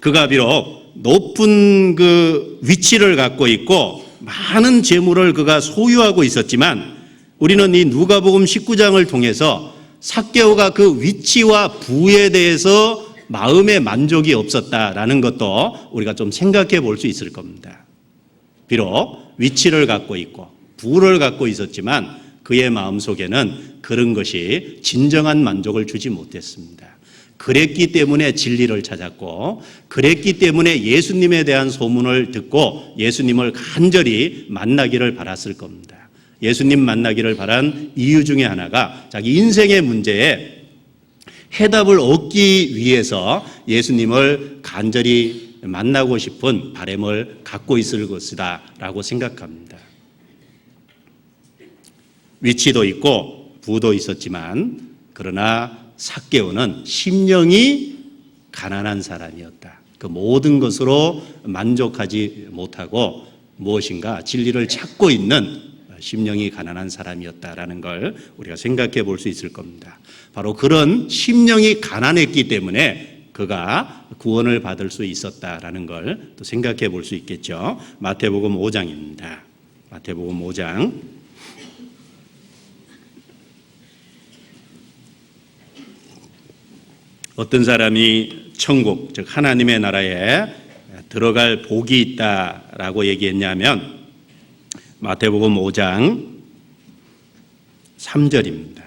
그가 비록 높은 그 위치를 갖고 있고 많은 재물을 그가 소유하고 있었지만 우리는 이 누가복음 19장을 통해서 삭개오가 그 위치와 부에 대해서 마음의 만족이 없었다라는 것도 우리가 좀 생각해 볼 수 있을 겁니다. 비록 위치를 갖고 있고 부를 갖고 있었지만 그의 마음속에는 그런 것이 진정한 만족을 주지 못했습니다. 그랬기 때문에 진리를 찾았고, 그랬기 때문에 예수님에 대한 소문을 듣고 예수님을 간절히 만나기를 바랐을 겁니다. 예수님 만나기를 바란 이유 중에 하나가 자기 인생의 문제에 해답을 얻기 위해서 예수님을 간절히 만나고 싶은 바람을 갖고 있을 것이다 라고 생각합니다. 위치도 있고 부도 있었지만 그러나 삭개오는 심령이 가난한 사람이었다. 그 모든 것으로 만족하지 못하고 무엇인가 진리를 찾고 있는 심령이 가난한 사람이었다라는 걸 우리가 생각해 볼 수 있을 겁니다. 바로 그런 심령이 가난했기 때문에 그가 구원을 받을 수 있었다라는 걸 또 생각해 볼 수 있겠죠. 마태복음 5장입니다. 마태복음 5장. 어떤 사람이 천국, 즉 하나님의 나라에 들어갈 복이 있다라고 얘기했냐면 마태복음 5장 3절입니다.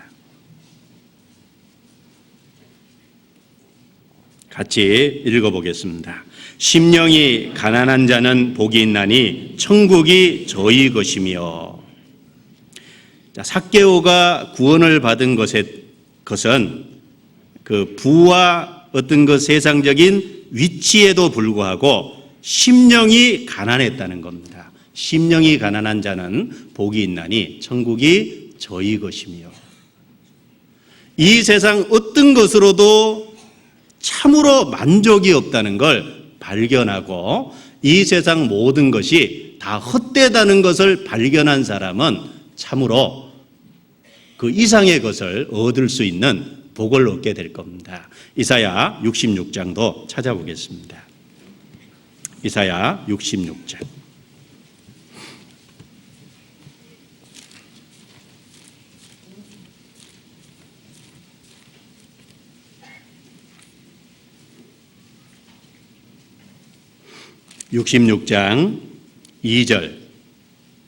같이 읽어보겠습니다. 심령이 가난한 자는 복이 있나니 천국이 저희 것이며. 삭개오가 구원을 받은 것은 그 부와 어떤 그 세상적인 위치에도 불구하고 심령이 가난했다는 겁니다. 심령이 가난한 자는 복이 있나니 천국이 저희 것이며. 이 세상 어떤 것으로도 참으로 만족이 없다는 걸 발견하고 이 세상 모든 것이 다 헛되다는 것을 발견한 사람은 참으로 그 이상의 것을 얻을 수 있는 복을 얻게 될 겁니다. 이사야 66장도 찾아보겠습니다. 이사야 66장. (66장) 2절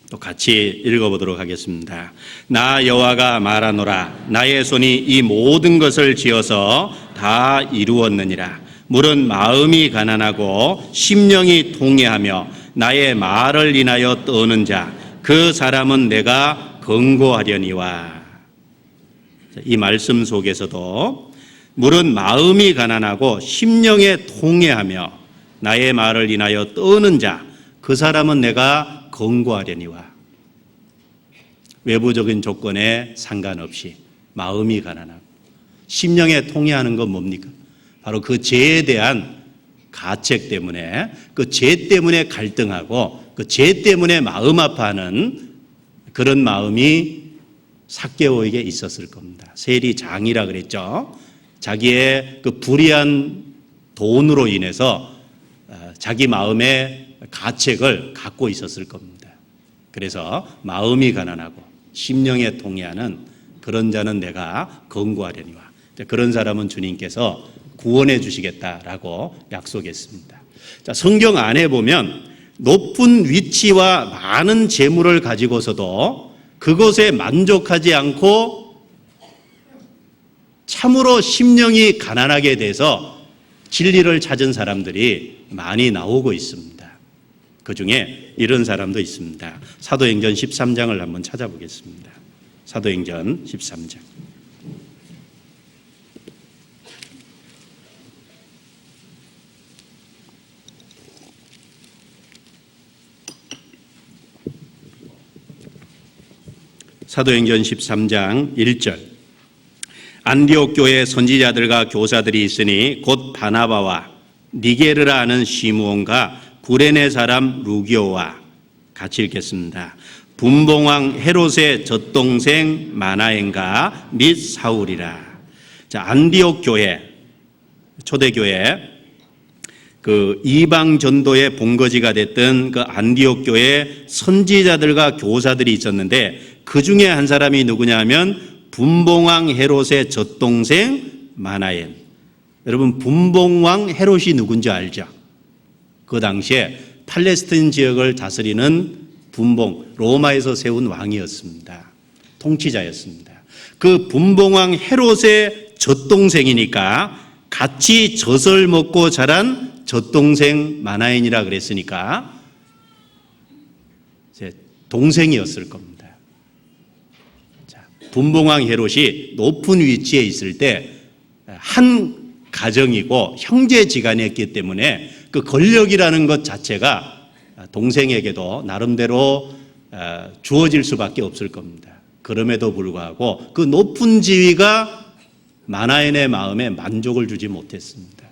또 같이 읽어보도록 하겠습니다. 나 여호와가 말하노라. 나의 손이 이 모든 것을 지어서 다 이루었느니라. 물은 마음이 가난하고 심령이 통회하며 나의 말을 인하여 떠는 자, 그 사람은 내가 권고하려니와. 이 말씀 속에서도 물은 마음이 가난하고 심령에 통회하며 나의 말을 인하여 떠는 자, 그 사람은 내가 권고하려니와. 외부적인 조건에 상관없이 마음이 가난하고 심령에 통회하는 건 뭡니까? 바로 그 죄에 대한 가책 때문에, 그 죄 때문에 갈등하고 그 죄 때문에 마음 아파하는 그런 마음이 삭개오에게 있었을 겁니다. 세리장이라 그랬죠. 자기의 그 불의한 돈으로 인해서 자기 마음의 가책을 갖고 있었을 겁니다. 그래서 마음이 가난하고 심령에 통해하는 그런 자는 내가 건고하려니와, 그런 사람은 주님께서 구원해 주시겠다라고 약속했습니다. 자, 성경 안에 보면 높은 위치와 많은 재물을 가지고서도 그것에 만족하지 않고 참으로 심령이 가난하게 돼서 진리를 찾은 사람들이 많이 나오고 있습니다. 그 중에 이런 사람도 있습니다. 사도행전 13장을 한번 찾아보겠습니다. 사도행전 13장. 사도행전 13장 1절. 안디옥 교회 선지자들과 교사들이 있으니 곧 바나바와 니게르라 하는 시므온과 구레네 사람 루기오와, 같이 읽겠습니다. 분봉왕 헤롯의 젖동생 마나엔과 및 사울이라. 자, 안디옥 교회, 초대교회, 그 이방 전도의 본거지가 됐던 그 안디옥 교회 선지자들과 교사들이 있었는데, 그 중에 한 사람이 누구냐 하면 분봉왕 헤롯의 젖동생 마나엔. 여러분, 분봉왕 헤롯이 누군지 알죠? 그 당시에 팔레스타인 지역을 다스리는 분봉, 로마에서 세운 왕이었습니다. 통치자였습니다. 그 분봉왕 헤롯의 젖동생이니까 같이 젖을 먹고 자란 젖동생 마나엔이라 그랬으니까 동생이었을 겁니다. 자, 분봉왕 헤롯이 높은 위치에 있을 때 한 가정이고 형제지간이었기 때문에 그 권력이라는 것 자체가 동생에게도 나름대로 주어질 수밖에 없을 겁니다. 그럼에도 불구하고 그 높은 지위가 마나엔의 마음에 만족을 주지 못했습니다.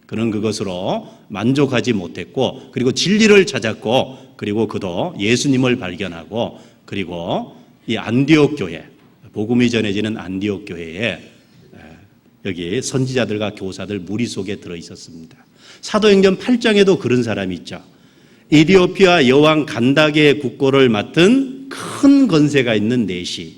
그는 그것으로 만족하지 못했고, 그리고 진리를 찾았고, 그리고 그도 예수님을 발견하고, 그리고 이 안디옥 교회, 복음이 전해지는 안디옥 교회에 여기 선지자들과 교사들 무리 속에 들어 있었습니다. 사도행전 8장에도 그런 사람이 있죠. 이디오피아 여왕 간다게의 국고를 맡은 큰 건세가 있는 네시.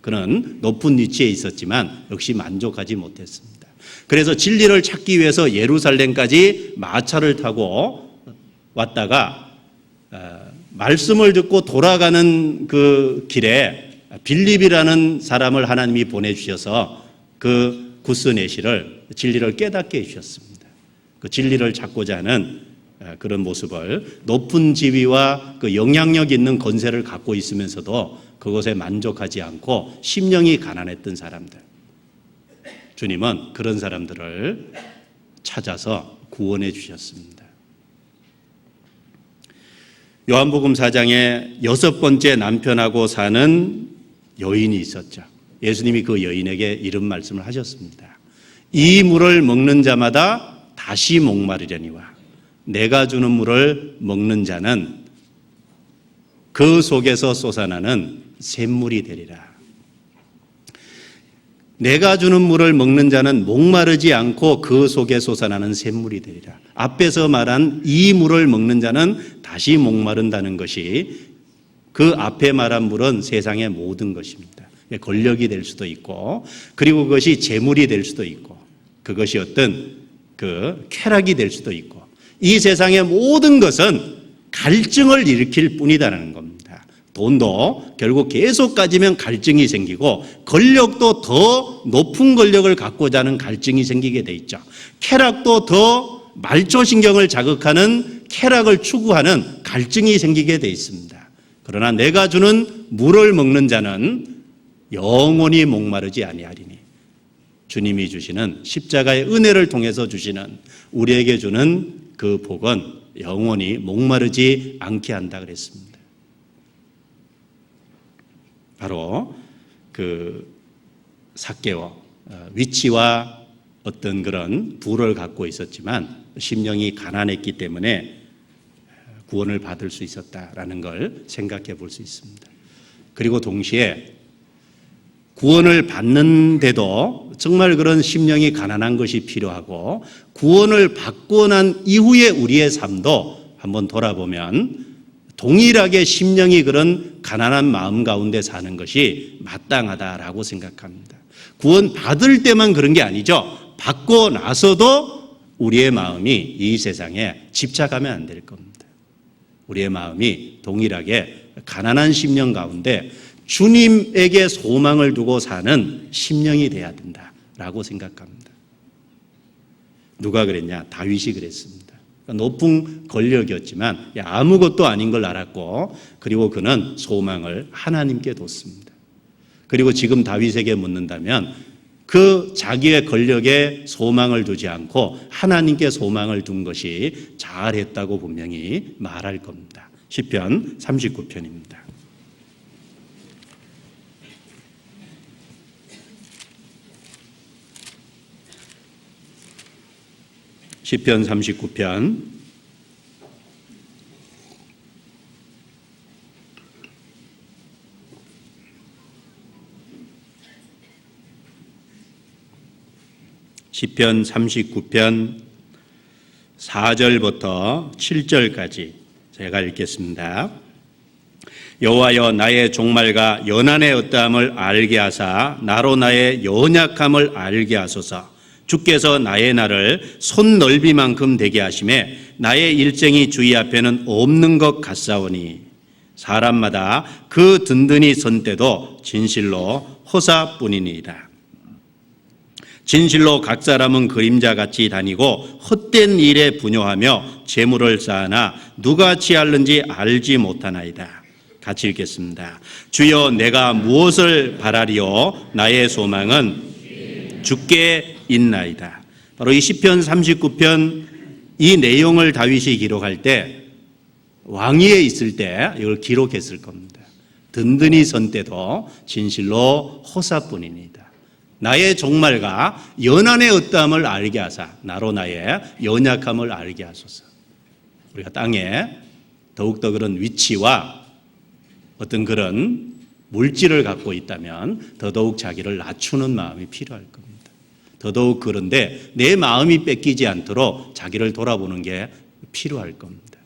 그는 높은 위치에 있었지만 역시 만족하지 못했습니다. 그래서 진리를 찾기 위해서 예루살렘까지 마차를 타고 왔다가 말씀을 듣고 돌아가는 그 길에 빌립이라는 사람을 하나님이 보내주셔서 그 구스 네시를 진리를 깨닫게 해주셨습니다. 그 진리를 찾고자 하는 그런 모습을, 높은 지위와 그 영향력 있는 건세를 갖고 있으면서도 그것에 만족하지 않고 심령이 가난했던 사람들, 주님은 그런 사람들을 찾아서 구원해 주셨습니다. 요한복음 4장에 6번째 남편하고 사는 여인이 있었죠. 예수님이 그 여인에게 이런 말씀을 하셨습니다. 이 물을 먹는 자마다 다시 목마르려니와 내가 주는 물을 먹는 자는 그 속에서 솟아나는 샘물이 되리라. 내가 주는 물을 먹는 자는 목마르지 않고 그 속에 솟아나는 샘물이 되리라. 앞에서 말한 이 물을 먹는 자는 다시 목마른다는 것이, 그 앞에 말한 물은 세상의 모든 것입니다. 권력이 될 수도 있고, 그리고 그것이 재물이 될 수도 있고, 그것이 어떤 그 쾌락이 될 수도 있고, 이 세상의 모든 것은 갈증을 일으킬 뿐이다라는 겁니다. 돈도 결국 계속 가지면 갈증이 생기고, 권력도 더 높은 권력을 갖고자 하는 갈증이 생기게 돼 있죠. 쾌락도 더 말초신경을 자극하는 쾌락을 추구하는 갈증이 생기게 돼 있습니다. 그러나 내가 주는 물을 먹는 자는 영원히 목마르지 아니하리니, 주님이 주시는 십자가의 은혜를 통해서 주시는, 우리에게 주는 그 복은 영원히 목마르지 않게 한다 그랬습니다. 바로 그 삭개오, 위치와 어떤 그런 부를 갖고 있었지만 심령이 가난했기 때문에 구원을 받을 수 있었다라는 걸 생각해 볼 수 있습니다. 그리고 동시에 구원을 받는데도 정말 그런 심령이 가난한 것이 필요하고, 구원을 받고 난 이후에 우리의 삶도 한번 돌아보면 동일하게 심령이 그런 가난한 마음 가운데 사는 것이 마땅하다라고 생각합니다. 구원 받을 때만 그런 게 아니죠. 받고 나서도 우리의 마음이 이 세상에 집착하면 안 될 겁니다. 우리의 마음이 동일하게 가난한 심령 가운데 주님에게 소망을 두고 사는 심령이 돼야 된다라고 생각합니다. 누가 그랬냐? 다윗이 그랬습니다. 높은 권력이었지만 아무것도 아닌 걸 알았고, 그리고 그는 소망을 하나님께 뒀습니다. 그리고 지금 다윗에게 묻는다면 그 자기의 권력에 소망을 두지 않고 하나님께 소망을 둔 것이 잘했다고 분명히 말할 겁니다. 시편 39편입니다. 시편 39편 4절부터 7절까지 제가 읽겠습니다. 여호와여, 나의 종말과 연한의 어떠함을 알게 하사 나로 나의 연약함을 알게 하소서. 주께서 나의 날을 손 넓이만큼 되게 하심에 나의 일쟁이 주의 앞에는 없는 것 같사오니, 사람마다 그 든든히 선 때도 진실로 호사뿐이니이다. 진실로 각 사람은 그림자같이 다니고 헛된 일에 분요하며 재물을 쌓으나 누가 취할는지 알지 못하나이다. 같이 읽겠습니다. 주여, 내가 무엇을 바라리요? 나의 소망은 주께 있나이다. 바로 이 시편 39편 이 내용을 다윗이 기록할 때 왕위에 있을 때 이걸 기록했을 겁니다. 든든히 선 때도 진실로 호사뿐이니이다. 나의 종말과 연한의 어떠함을 알게 하사 나로 나의 연약함을 알게 하소서. 우리가 땅에 더욱더 그런 위치와 어떤 그런 물질을 갖고 있다면 더더욱 자기를 낮추는 마음이 필요할 겁니다. 더더욱 그런데 내 마음이 뺏기지 않도록 자기를 돌아보는 게 필요할 겁니다.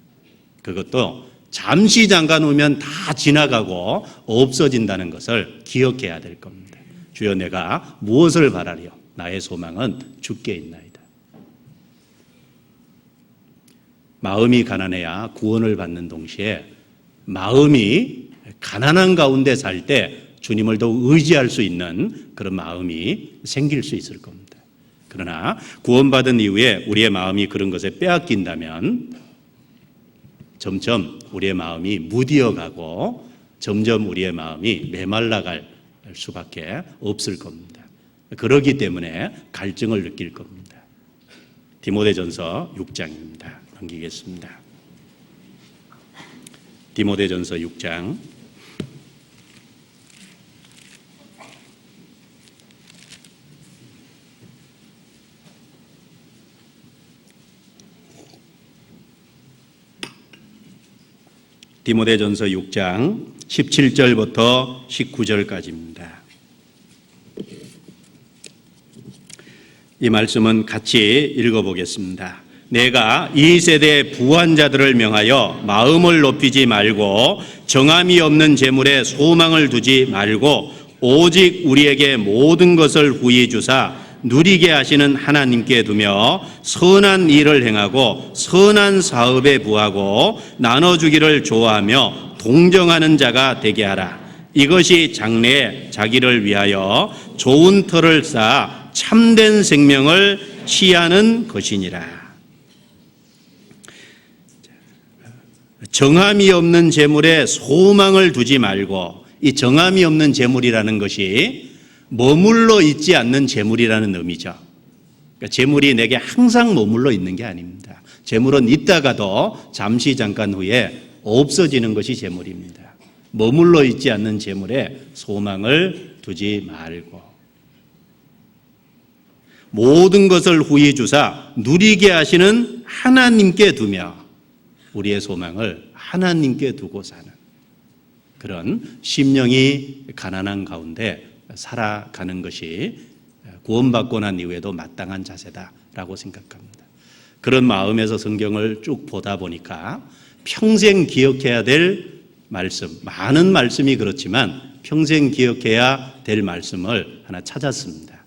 그것도 잠시 잠깐 오면 다 지나가고 없어진다는 것을 기억해야 될 겁니다. 주여, 내가 무엇을 바라리요? 나의 소망은 주께 있나이다. 마음이 가난해야 구원을 받는 동시에 마음이 가난한 가운데 살 때 주님을 더욱 의지할 수 있는 그런 마음이 생길 수 있을 겁니다. 그러나 구원받은 이후에 우리의 마음이 그런 것에 빼앗긴다면 점점 우리의 마음이 무디어가고 점점 우리의 마음이 메말라갈 수밖에 없을 겁니다. 그러기 때문에 갈증을 느낄 겁니다. 디모데전서 6장입니다. 넘기겠습니다. 디모데전서 6장 17절부터 19절까지입니다. 이 말씀은 같이 읽어보겠습니다. 내가 이 세대의 부한 자들을 명하여 마음을 높이지 말고 정함이 없는 재물에 소망을 두지 말고 오직 우리에게 모든 것을 후히 주사 누리게 하시는 하나님께 두며 선한 일을 행하고 선한 사업에 부하고 나눠주기를 좋아하며 동정하는 자가 되게 하라. 이것이 장래에 자기를 위하여 좋은 터를 쌓아 참된 생명을 취하는 것이니라. 정함이 없는 재물에 소망을 두지 말고, 이 정함이 없는 재물이라는 것이 머물러 있지 않는 재물이라는 의미죠. 그러니까 재물이 내게 항상 머물러 있는 게 아닙니다. 재물은 있다가도 잠시 잠깐 후에 없어지는 것이 재물입니다. 머물러 있지 않는 재물에 소망을 두지 말고 모든 것을 후히 주사 누리게 하시는 하나님께 두며 우리의 소망을 하나님께 두고 사는 그런 심령이 가난한 가운데 살아가는 것이 구원받고 난 이후에도 마땅한 자세다라고 생각합니다. 그런 마음에서 성경을 쭉 보다 보니까 평생 기억해야 될 말씀, 많은 말씀이 그렇지만 평생 기억해야 될 말씀을 하나 찾았습니다.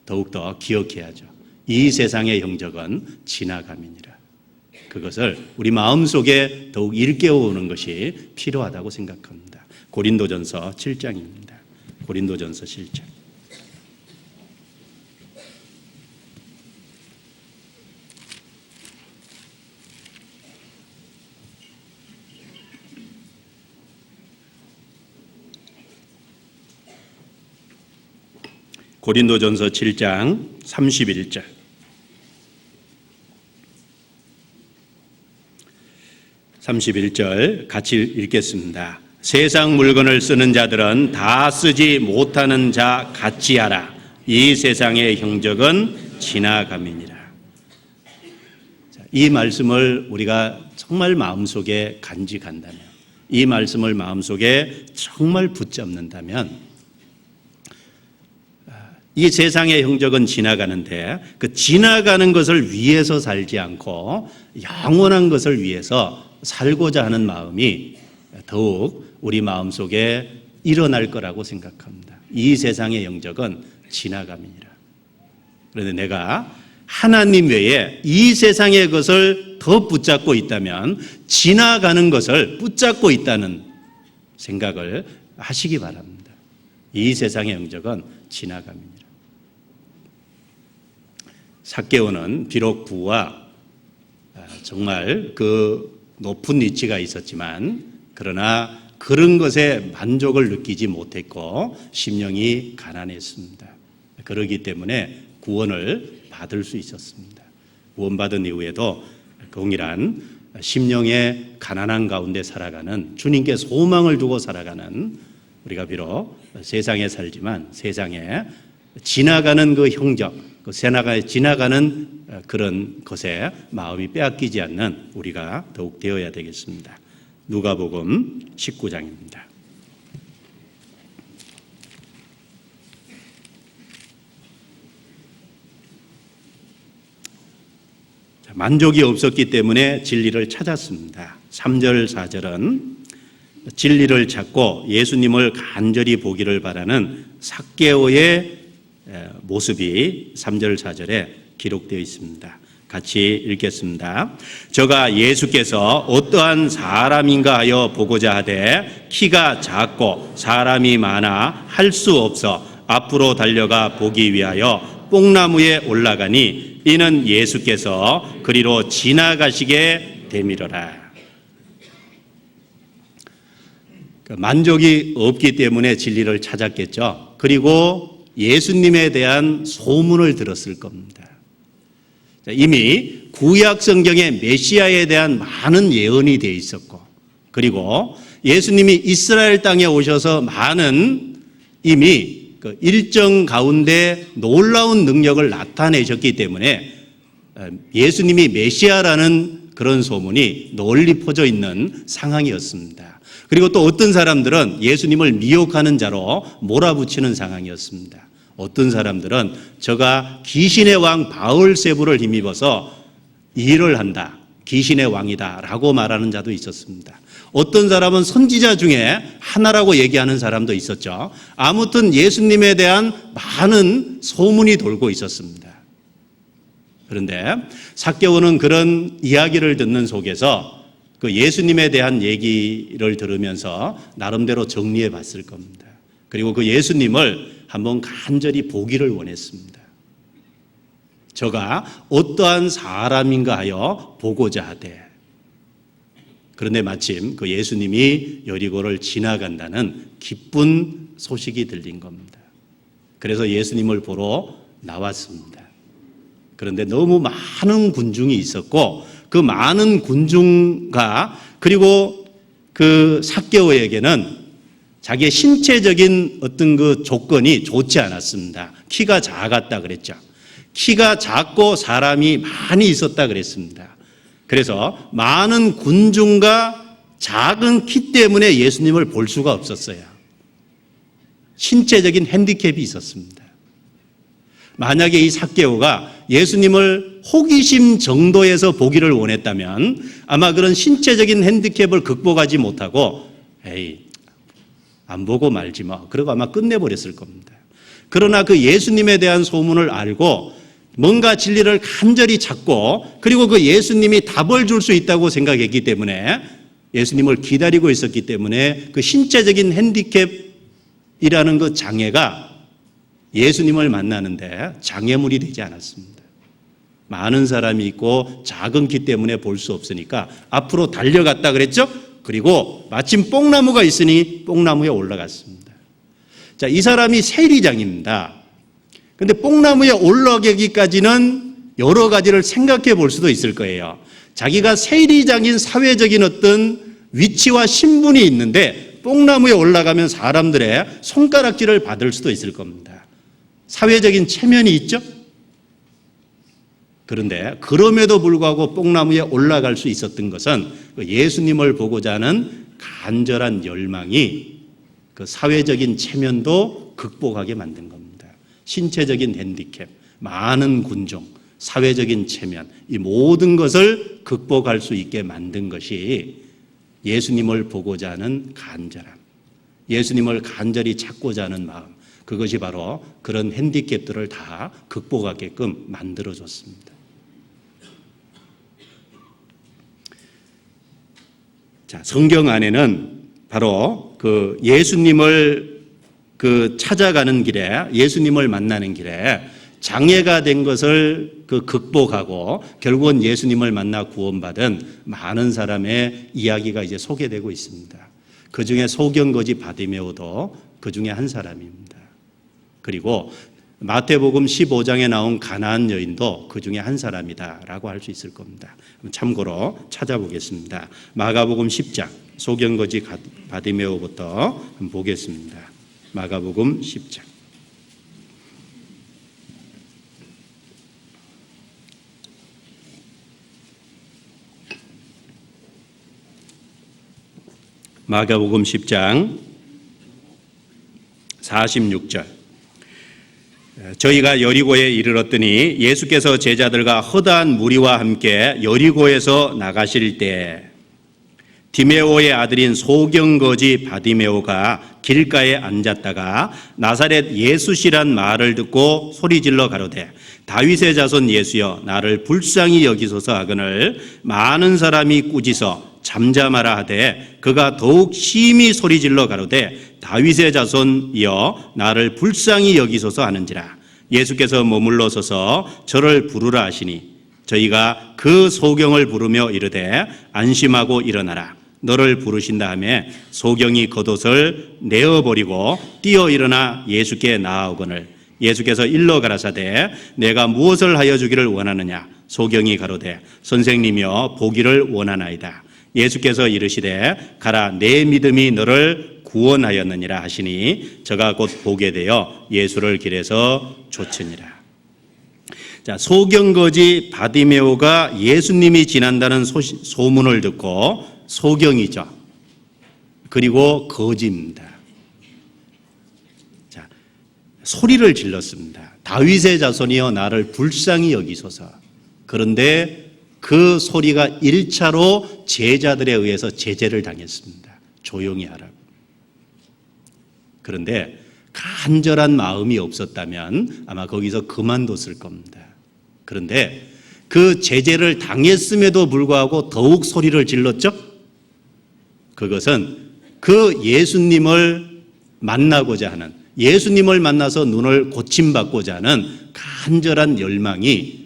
더욱더 기억해야죠. 이 세상의 형적은 지나감이니라. 그것을 우리 마음속에 더욱 일깨워오는 것이 필요하다고 생각합니다. 고린도전서 7장입니다. 고린도전서 7장. 고린도전서 7장 31절. 31절 같이 읽겠습니다. 세상 물건을 쓰는 자들은 다 쓰지 못하는 자 같이 하라. 이 세상의 형적은 지나감이니라. 이 말씀을 우리가 정말 마음속에 간직한다면, 이 말씀을 마음속에 정말 붙잡는다면 이 세상의 형적은 지나가는데 그 지나가는 것을 위해서 살지 않고 영원한 것을 위해서 살고자 하는 마음이 더욱 우리 마음속에 일어날 거라고 생각합니다. 이 세상의 영적은 지나감이니라. 그런데 내가 하나님 외에 이 세상의 것을 더 붙잡고 있다면 지나가는 것을 붙잡고 있다는 생각을 하시기 바랍니다. 이 세상의 영적은 지나감이니라. 삭개오는 비록 부와 정말 그 높은 위치가 있었지만 그러나 그런 것에 만족을 느끼지 못했고 심령이 가난했습니다. 그러기 때문에 구원을 받을 수 있었습니다. 구원받은 이후에도 동일한 심령의 가난한 가운데 살아가는, 주님께 소망을 두고 살아가는, 우리가 비록 세상에 살지만 세상에 지나가는 그 형적, 그 지나가는 그런 것에 마음이 빼앗기지 않는 우리가 더욱 되어야 되겠습니다. 누가복음 19장입니다. 만족이 없었기 때문에 진리를 찾았습니다. 3절 4절은 진리를 찾고 예수님을 간절히 보기를 바라는 삭개오의 모습이 3절 4절에 기록되어 있습니다. 같이 읽겠습니다. 저가 예수께서 어떠한 사람인가 하여 보고자 하되 키가 작고 사람이 많아 할 수 없어 앞으로 달려가 보기 위하여 뽕나무에 올라가니 이는 예수께서 그리로 지나가시게 되밀어라. 만족이 없기 때문에 진리를 찾았겠죠. 그리고 예수님에 대한 소문을 들었을 겁니다. 이미 구약 성경에 메시아에 대한 많은 예언이 되어 있었고, 그리고 예수님이 이스라엘 땅에 오셔서 많은 이미 그 일정 가운데 놀라운 능력을 나타내셨기 때문에 예수님이 메시아라는 그런 소문이 널리 퍼져 있는 상황이었습니다. 그리고 또 어떤 사람들은 예수님을 미혹하는 자로 몰아붙이는 상황이었습니다. 어떤 사람들은 저가 귀신의 왕 바울세부를 힘입어서 일을 한다, 귀신의 왕이다 라고 말하는 자도 있었습니다. 어떤 사람은 선지자 중에 하나라고 얘기하는 사람도 있었죠. 아무튼 예수님에 대한 많은 소문이 돌고 있었습니다. 그런데 삭개오는 그런 이야기를 듣는 속에서 그 예수님에 대한 얘기를 들으면서 나름대로 정리해 봤을 겁니다. 그리고 그 예수님을 한번 간절히 보기를 원했습니다. 저가 어떠한 사람인가 하여 보고자 하되, 그런데 마침 그 예수님이 여리고를 지나간다는 기쁜 소식이 들린 겁니다. 그래서 예수님을 보러 나왔습니다. 그런데 너무 많은 군중이 있었고 그 많은 군중과 그리고 그 삭개오에게는 자기의 신체적인 어떤 그 조건이 좋지 않았습니다. 키가 작았다 그랬죠. 키가 작고 사람이 많이 있었다 그랬습니다. 그래서 많은 군중과 작은 키 때문에 예수님을 볼 수가 없었어요. 신체적인 핸디캡이 있었습니다. 만약에 이 삭개오가 예수님을 호기심 정도에서 보기를 원했다면 아마 그런 신체적인 핸디캡을 극복하지 못하고 에이, 안 보고 말지 뭐, 그러고 아마 끝내버렸을 겁니다. 그러나 그 예수님에 대한 소문을 알고 뭔가 진리를 간절히 찾고 그리고 그 예수님이 답을 줄 수 있다고 생각했기 때문에 예수님을 기다리고 있었기 때문에 그 신체적인 핸디캡이라는 그 장애가 예수님을 만나는데 장애물이 되지 않았습니다. 많은 사람이 있고 작은 키 때문에 볼 수 없으니까 앞으로 달려갔다 그랬죠? 그리고 마침 뽕나무가 있으니 뽕나무에 올라갔습니다. 자, 이 사람이 세리장입니다. 근데 뽕나무에 올라가기까지는 여러 가지를 생각해 볼 수도 있을 거예요. 자기가 세리장인 사회적인 어떤 위치와 신분이 있는데 뽕나무에 올라가면 사람들의 손가락질을 받을 수도 있을 겁니다. 사회적인 체면이 있죠? 그런데 그럼에도 불구하고 뽕나무에 올라갈 수 있었던 것은 예수님을 보고자 하는 간절한 열망이 그 사회적인 체면도 극복하게 만든 겁니다. 신체적인 핸디캡, 많은 군종, 사회적인 체면, 이 모든 것을 극복할 수 있게 만든 것이 예수님을 보고자 하는 간절함, 예수님을 간절히 찾고자 하는 마음, 그것이 바로 그런 핸디캡들을 다 극복하게끔 만들어줬습니다. 자, 성경 안에는 바로 그 예수님을 찾아가는 길에, 예수님을 만나는 길에 장애가 된 것을 극복하고 결국은 예수님을 만나 구원받은 많은 사람의 이야기가 이제 소개되고 있습니다. 그 중에 소경거지 바디메오도 그 중에 한 사람입니다. 그리고 마태복음 15장에 나온 가나안 여인도 그 중에 한 사람이다라고 할 수 있을 겁니다. 참고로 찾아보겠습니다. 마가복음 10장 소경거지 바디메오부터 한번 보겠습니다. 마가복음 10장. 마가복음 10장 46절. 저희가 여리고에 이르렀더니 예수께서 제자들과 허다한 무리와 함께 여리고에서 나가실 때 디메오의 아들인 소경거지 바디메오가 길가에 앉았다가 나사렛 예수시란 말을 듣고 소리질러 가로되 다윗의 자손 예수여 나를 불쌍히 여기소서 하거늘 많은 사람이 꾸짖어 잠잠하라 하되 그가 더욱 심히 소리질러 가로되 다윗의 자손이여 나를 불쌍히 여기소서 하는지라. 예수께서 머물러 서서 저를 부르라 하시니 저희가 그 소경을 부르며 이르되 안심하고 일어나라 너를 부르신다 하매 소경이 겉옷을 내어버리고 뛰어 일어나 예수께 나아오거늘 예수께서 일러 가라사대 내가 무엇을 하여 주기를 원하느냐. 소경이 가로되 선생님이여 보기를 원하나이다. 예수께서 이르시되 가라 내 믿음이 너를 구원하였느니라 하시니 저가 곧 보게 되어 예수를 길에서 쫓으니라. 자, 소경거지 바디메오가 예수님이 지난다는 소문을 듣고 소경이죠. 그리고 거지입니다. 자, 소리를 질렀습니다. 다윗의 자손이여 나를 불쌍히 여기소서. 그런데 그 소리가 1차로 제자들에 의해서 제재를 당했습니다. 조용히 하라고. 그런데 간절한 마음이 없었다면 아마 거기서 그만뒀을 겁니다. 그런데 그 제재를 당했음에도 불구하고 더욱 소리를 질렀죠? 그것은 그 예수님을 만나고자 하는, 예수님을 만나서 눈을 고침받고자 하는 간절한 열망이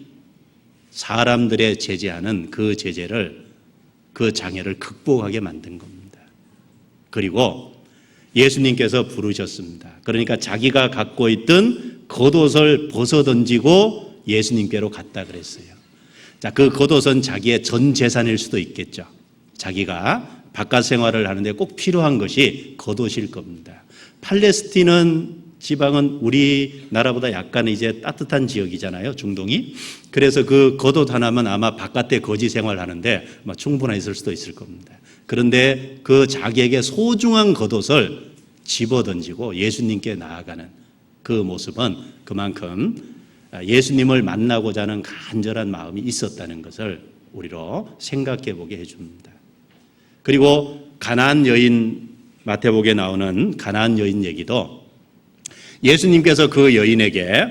사람들의 제재하는 그 제재를, 그 장애를 극복하게 만든 겁니다. 그리고 예수님께서 부르셨습니다. 그러니까 자기가 갖고 있던 겉옷을 벗어던지고 예수님께로 갔다 그랬어요. 자, 그 겉옷은 자기의 전 재산일 수도 있겠죠. 자기가 바깥 생활을 하는데 꼭 필요한 것이 겉옷일 겁니다. 팔레스틴은 지방은 우리나라보다 약간 이제 따뜻한 지역이잖아요, 중동이. 그래서 그 겉옷 하나면 아마 바깥에 거지 생활하는데 충분히 있을 수도 있을 겁니다. 그런데 그 자기에게 소중한 겉옷을 집어던지고 예수님께 나아가는 그 모습은 그만큼 예수님을 만나고자 하는 간절한 마음이 있었다는 것을 우리로 생각해 보게 해줍니다. 그리고 가나안 여인, 마태복에 나오는 가나안 여인 얘기도 예수님께서 그 여인에게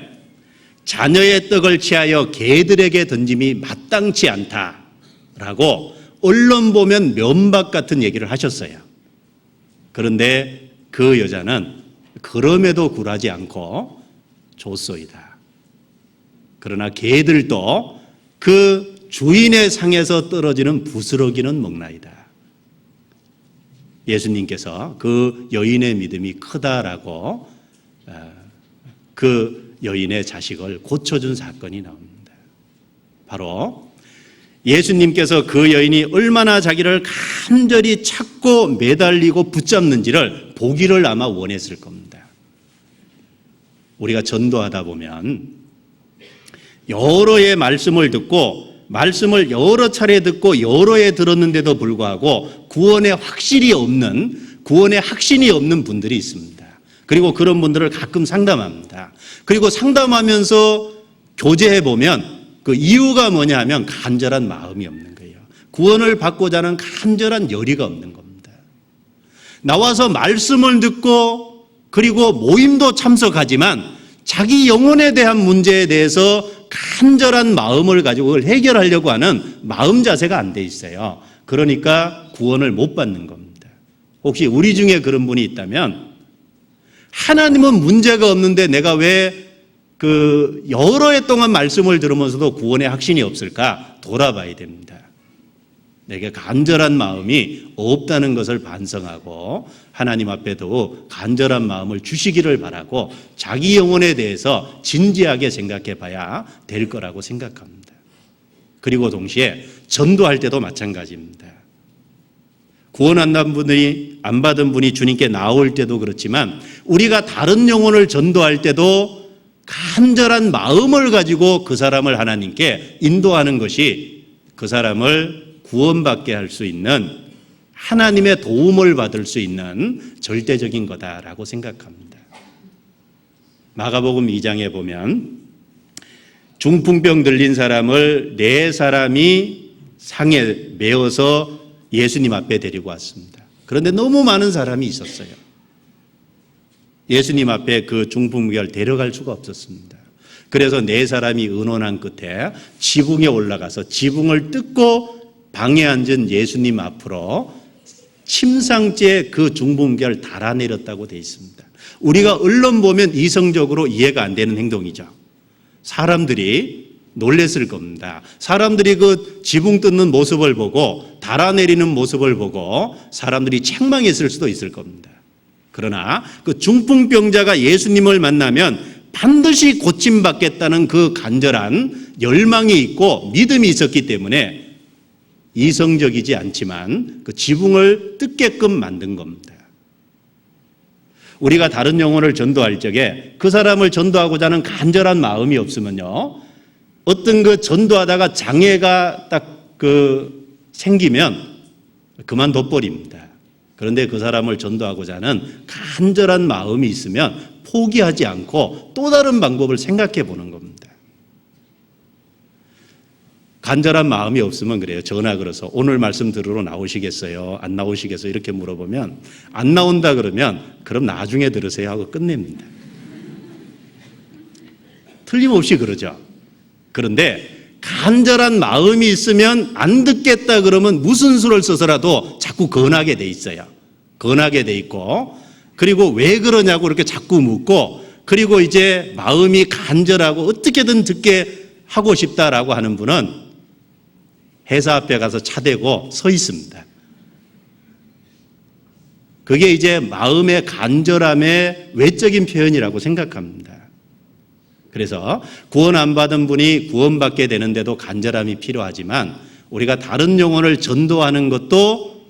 자녀의 떡을 취하여 개들에게 던짐이 마땅치 않다라고 언론 보면 면박 같은 얘기를 하셨어요. 그런데 그 여자는 그럼에도 굴하지 않고 줬소이다. 그러나 개들도 그 주인의 상에서 떨어지는 부스러기는 먹나이다. 예수님께서 그 여인의 믿음이 크다라고 그 여인의 자식을 고쳐준 사건이 나옵니다. 바로 예수님께서 그 여인이 얼마나 자기를 간절히 찾고 매달리고 붙잡는지를 보기를 아마 원했을 겁니다. 우리가 전도하다 보면 여러 의 말씀을 듣고 말씀을 여러 차례 듣고 여러 해 들었는데도 불구하고 구원의 확신이 없는 분들이 있습니다. 그리고 그런 분들을 가끔 상담합니다. 그리고 상담하면서 교제해 보면 그 이유가 뭐냐 하면 간절한 마음이 없는 거예요. 구원을 받고자 하는 간절한 열의가 없는 겁니다. 나와서 말씀을 듣고 그리고 모임도 참석하지만 자기 영혼에 대한 문제에 대해서 간절한 마음을 가지고 그걸 해결하려고 하는 마음 자세가 안 돼 있어요. 그러니까 구원을 못 받는 겁니다. 혹시 우리 중에 그런 분이 있다면 하나님은 문제가 없는데 내가 왜 여러 해 동안 말씀을 들으면서도 구원의 확신이 없을까 돌아봐야 됩니다. 내게 간절한 마음이 없다는 것을 반성하고 하나님 앞에 더욱 간절한 마음을 주시기를 바라고 자기 영혼에 대해서 진지하게 생각해 봐야 될 거라고 생각합니다. 그리고 동시에 전도할 때도 마찬가지입니다. 구원 안 받은 분이 주님께 나올 때도 그렇지만 우리가 다른 영혼을 전도할 때도 간절한 마음을 가지고 그 사람을 하나님께 인도하는 것이 그 사람을 구원받게 할 수 있는 하나님의 도움을 받을 수 있는 절대적인 거다라고 생각합니다. 마가복음 2장에 보면 중풍병 들린 사람을 4사람이 상에 메어서 예수님 앞에 데리고 왔습니다. 그런데 너무 많은 사람이 있었어요. 예수님 앞에 그 중풍병을 데려갈 수가 없었습니다. 그래서 4사람이 의논한 끝에 지붕에 올라가서 지붕을 뜯고 방에 앉은 예수님 앞으로 침상째 그 중풍병을 달아내렸다고 되어 있습니다. 우리가 언론 보면 이성적으로 이해가 안 되는 행동이죠. 사람들이 놀랬을 겁니다. 사람들이 그 지붕 뜯는 모습을 보고 달아내리는 모습을 보고 사람들이 책망했을 수도 있을 겁니다. 그러나 그 중풍병자가 예수님을 만나면 반드시 고침받겠다는 그 간절한 열망이 있고 믿음이 있었기 때문에 이성적이지 않지만 그 지붕을 뜯게끔 만든 겁니다. 우리가 다른 영혼을 전도할 적에 그 사람을 전도하고자 하는 간절한 마음이 없으면요, 어떤 그 전도하다가 장애가 딱 생기면 그만둬버립니다. 그런데 그 사람을 전도하고자 하는 간절한 마음이 있으면 포기하지 않고 또 다른 방법을 생각해 보는 겁니다. 간절한 마음이 없으면 그래요. 전화 걸어서 오늘 말씀 들으러 나오시겠어요? 안 나오시겠어요? 이렇게 물어보면 안 나온다 그러면 그럼 나중에 들으세요 하고 끝냅니다. 틀림없이 그러죠. 그런데 간절한 마음이 있으면 안 듣겠다 그러면 무슨 수를 써서라도 자꾸 권하게 돼 있어요. 권하게 돼 있고, 그리고 왜 그러냐고 이렇게 자꾸 묻고, 그리고 이제 마음이 간절하고 어떻게든 듣게 하고 싶다라고 하는 분은 회사 앞에 가서 차 대고 서 있습니다. 그게 이제 마음의 간절함의 외적인 표현이라고 생각합니다. 그래서 구원 안 받은 분이 구원받게 되는데도 간절함이 필요하지만 우리가 다른 영혼을 전도하는 것도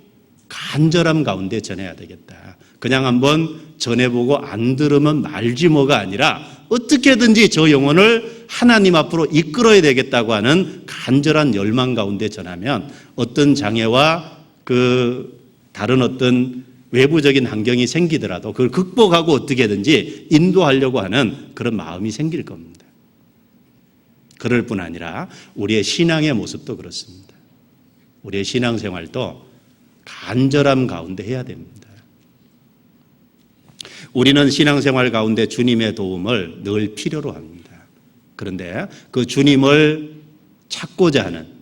간절함 가운데 전해야 되겠다. 그냥 한번 전해보고 안 들으면 말지 뭐가 아니라 어떻게든지 저 영혼을 하나님 앞으로 이끌어야 되겠다고 하는 간절한 열망 가운데 전하면 어떤 장애와 그 다른 어떤 외부적인 환경이 생기더라도 그걸 극복하고 어떻게든지 인도하려고 하는 그런 마음이 생길 겁니다. 그럴 뿐 아니라 우리의 신앙의 모습도 그렇습니다. 우리의 신앙생활도 간절함 가운데 해야 됩니다. 우리는 신앙생활 가운데 주님의 도움을 늘 필요로 합니다. 그런데 그 주님을 찾고자 하는,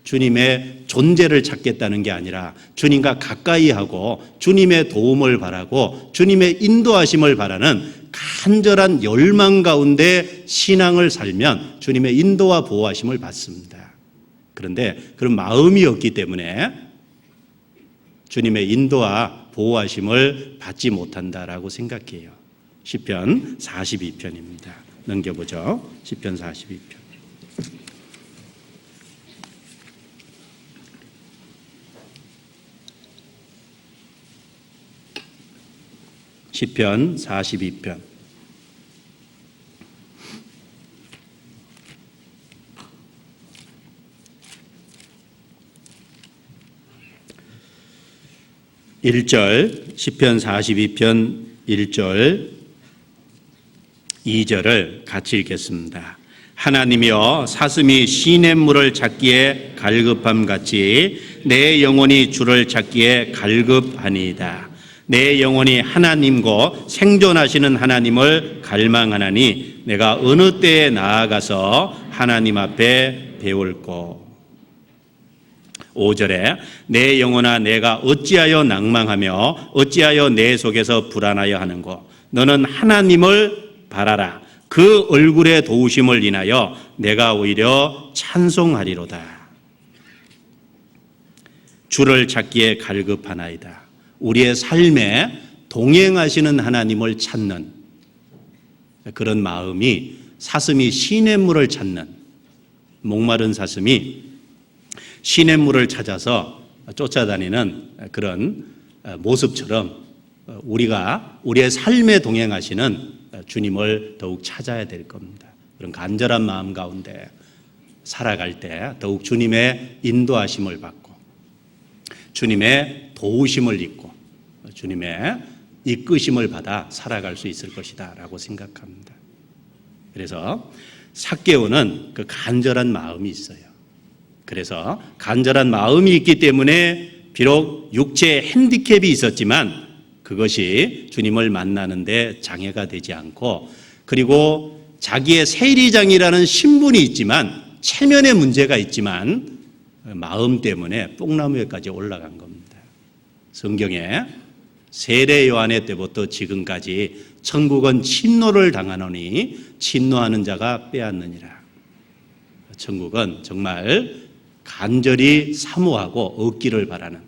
주님의 존재를 찾겠다는 게 아니라 주님과 가까이 하고 주님의 도움을 바라고 주님의 인도하심을 바라는 간절한 열망 가운데 신앙을 살면 주님의 인도와 보호하심을 받습니다. 그런데 그런 마음이 없기 때문에 주님의 인도와 보호하심을 받지 못한다라고 생각해요. 시편 42편입니다. 넘겨보죠. 시편 42편. 시편 42편. (1절) 시편 42편 1절 2절을 같이 읽겠습니다. 하나님이여 사슴이 시냇물을 찾기에 갈급함 같이 내 영혼이 주를 찾기에 갈급하니이다. 내 영혼이 하나님과 생존하시는 하나님을 갈망하나니 내가 어느 때에 나아가서 하나님 앞에 배울꼬. 5절에 내 영혼아 내가 어찌하여 낭망하며 어찌하여 내 속에서 불안하여 하는고. 너는 하나님을 바라라. 그 얼굴의 도우심을 인하여 내가 오히려 찬송하리로다. 주를 찾기에 갈급하나이다. 우리의 삶에 동행하시는 하나님을 찾는 그런 마음이 사슴이 시냇물을 찾는, 목마른 사슴이 시냇물을 찾아서 쫓아다니는 그런 모습처럼 우리가 우리의 삶에 동행하시는 주님을 더욱 찾아야 될 겁니다. 그런 간절한 마음 가운데 살아갈 때 더욱 주님의 인도하심을 받고 주님의 도우심을 입고 주님의 이끄심을 받아 살아갈 수 있을 것이다 라고 생각합니다. 그래서 삭개오는 그 간절한 마음이 있어요. 그래서 간절한 마음이 있기 때문에 비록 육체에 핸디캡이 있었지만 그것이 주님을 만나는 데 장애가 되지 않고, 그리고 자기의 세리장이라는 신분이 있지만 체면에 문제가 있지만 마음 때문에 뽕나무에까지 올라간 겁니다. 성경에 세례 요한의 때부터 지금까지 천국은 침노를 당하노니 침노하는 자가 빼앗느니라. 천국은 정말 간절히 사모하고 얻기를 바라는,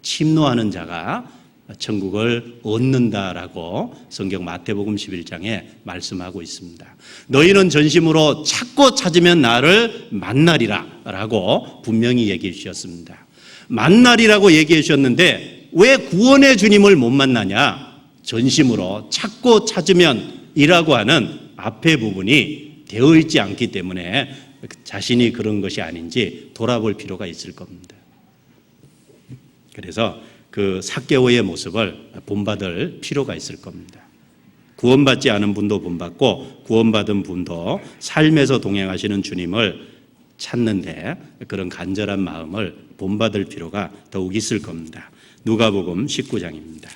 침노하는 자가 천국을 얻는다라고 성경 마태복음 11장에 말씀하고 있습니다. 너희는 전심으로 찾고 찾으면 나를 만나리라 라고 분명히 얘기해 주셨습니다. 만나리라고 얘기해 주셨는데 왜 구원의 주님을 못 만나냐? 전심으로 찾고 찾으면 이라고 하는 앞에 부분이 되어 있지 않기 때문에 자신이 그런 것이 아닌지 돌아볼 필요가 있을 겁니다. 그래서 그 삭개오의 모습을 본받을 필요가 있을 겁니다. 구원받지 않은 분도 본받고 구원받은 분도 삶에서 동행하시는 주님을 찾는데 그런 간절한 마음을 본받을 필요가 더욱 있을 겁니다. 누가복음 19장입니다.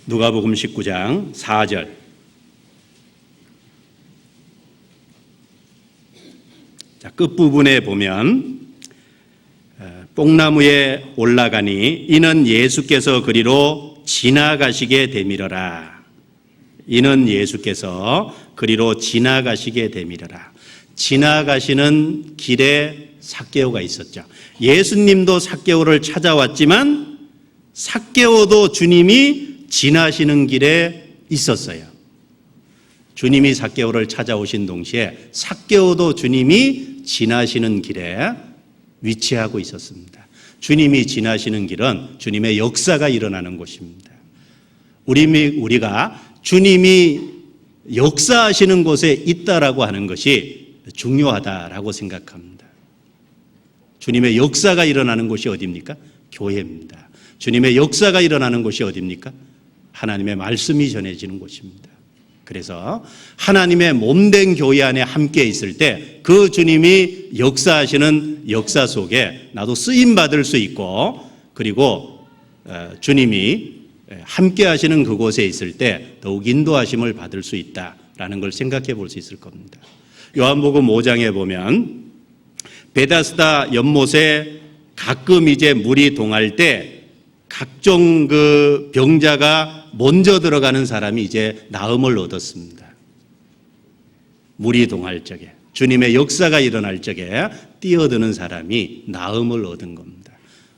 누가복음 19장 4절. 자, 끝부분에 보면 뽕나무에 올라가니 이는 예수께서 그리로 지나가시게 되밀어라. 이는 예수께서 그리로 지나가시게 되밀어라. 지나가시는 길에 삭개오가 있었죠. 예수님도 삭개오를 찾아왔지만 삭개오도 주님이 지나시는 길에 있었어요. 주님이 삭개오를 찾아오신 동시에 삭개오도 주님이 지나시는 길에 위치하고 있었습니다. 주님이 지나시는 길은 주님의 역사가 일어나는 곳입니다. 우리가 주님이 역사하시는 곳에 있다라고 하는 것이 중요하다라고 생각합니다. 주님의 역사가 일어나는 곳이 어디입니까? 교회입니다. 주님의 역사가 일어나는 곳이 어디입니까? 하나님의 말씀이 전해지는 곳입니다. 그래서 하나님의 몸된 교회 안에 함께 있을 때 그 주님이 역사하시는 역사 속에 나도 쓰임받을 수 있고, 그리고 주님이 함께 하시는 그곳에 있을 때 더욱 인도하심을 받을 수 있다라는 걸 생각해 볼 수 있을 겁니다. 요한복음 5장에 보면 베다스다 연못에 가끔 이제 물이 동할 때 각종 그 병자가 먼저 들어가는 사람이 이제 나음을 얻었습니다. 물이 동할 적에, 주님의 역사가 일어날 적에 뛰어드는 사람이 나음을 얻은 겁니다.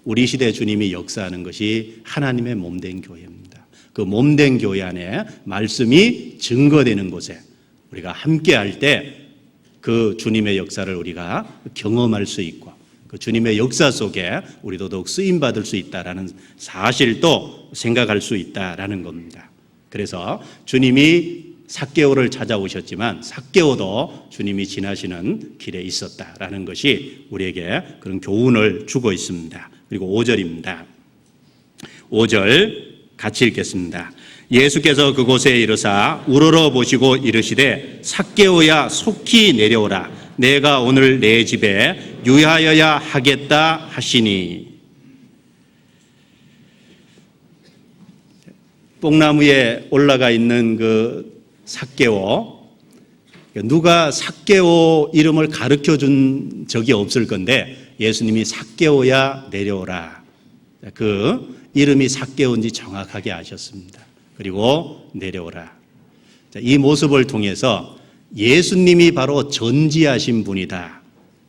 우리 시대 주님이 역사하는 것이 하나님의 몸된 교회입니다. 그 몸된 교회 안에 말씀이 증거되는 곳에 우리가 함께 할 때 그 주님의 역사를 우리가 경험할 수 있고, 그 주님의 역사 속에 우리도 더욱 쓰임받을 수 있다라는 사실도 생각할 수 있다라는 겁니다. 그래서 주님이 삭개오를 찾아오셨지만 삭개오도 주님이 지나시는 길에 있었다라는 것이 우리에게 그런 교훈을 주고 있습니다. 그리고 5절입니다. 5절 같이 읽겠습니다. 예수께서 그곳에 이르사 우러러 보시고 이르시되 삭개오야 속히 내려오라. 내가 오늘 내 집에 유하여야 하겠다 하시니. 뽕나무에 올라가 있는 그 삭개오, 누가 삭개오 이름을 가르쳐 준 적이 없을 건데 예수님이 삭개오야 내려오라. 그 이름이 삭개오인지 정확하게 아셨습니다. 그리고 내려오라. 이 모습을 통해서 예수님이 바로 전지하신 분이다,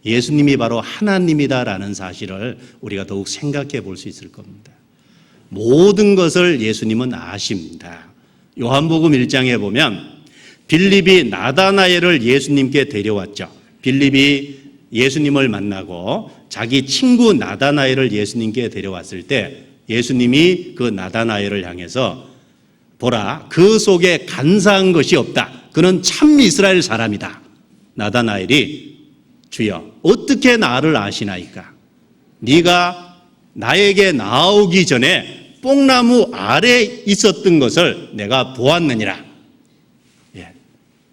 예수님이 바로 하나님이다라는 사실을 우리가 더욱 생각해 볼 수 있을 겁니다. 모든 것을 예수님은 아십니다. 요한복음 1장에 보면 빌립이 나다나엘을 예수님께 데려왔죠. 빌립이 예수님을 만나고 자기 친구 나다나엘을 예수님께 데려왔을 때 예수님이 그 나다나엘을 향해서 보라, 그 속에 간사한 것이 없다. 그는 참 이스라엘 사람이다. 나다나엘이 주여 어떻게 나를 아시나이까? 네가 나에게 나오기 전에 뽕나무 아래 있었던 것을 내가 보았느니라.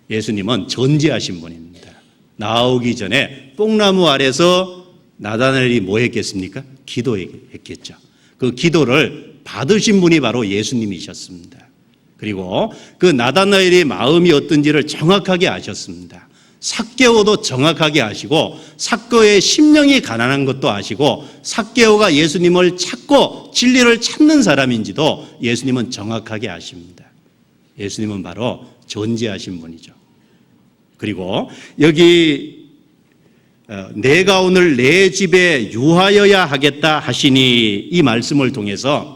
예수님은 전지하신 분입니다. 나오기 전에 뽕나무 아래서 나다나엘이 뭐 했겠습니까? 기도했겠죠. 그 기도를 받으신 분이 바로 예수님이셨습니다. 그리고 그 나다나엘의 마음이 어떤지를 정확하게 아셨습니다. 삭개오도 정확하게 아시고 삭개오의 심령이 가난한 것도 아시고 삭개오가 예수님을 찾고 진리를 찾는 사람인지도 예수님은 정확하게 아십니다. 예수님은 바로 전지하신 분이죠. 그리고 여기 내가 오늘 내 집에 유하여야 하겠다 하시니, 이 말씀을 통해서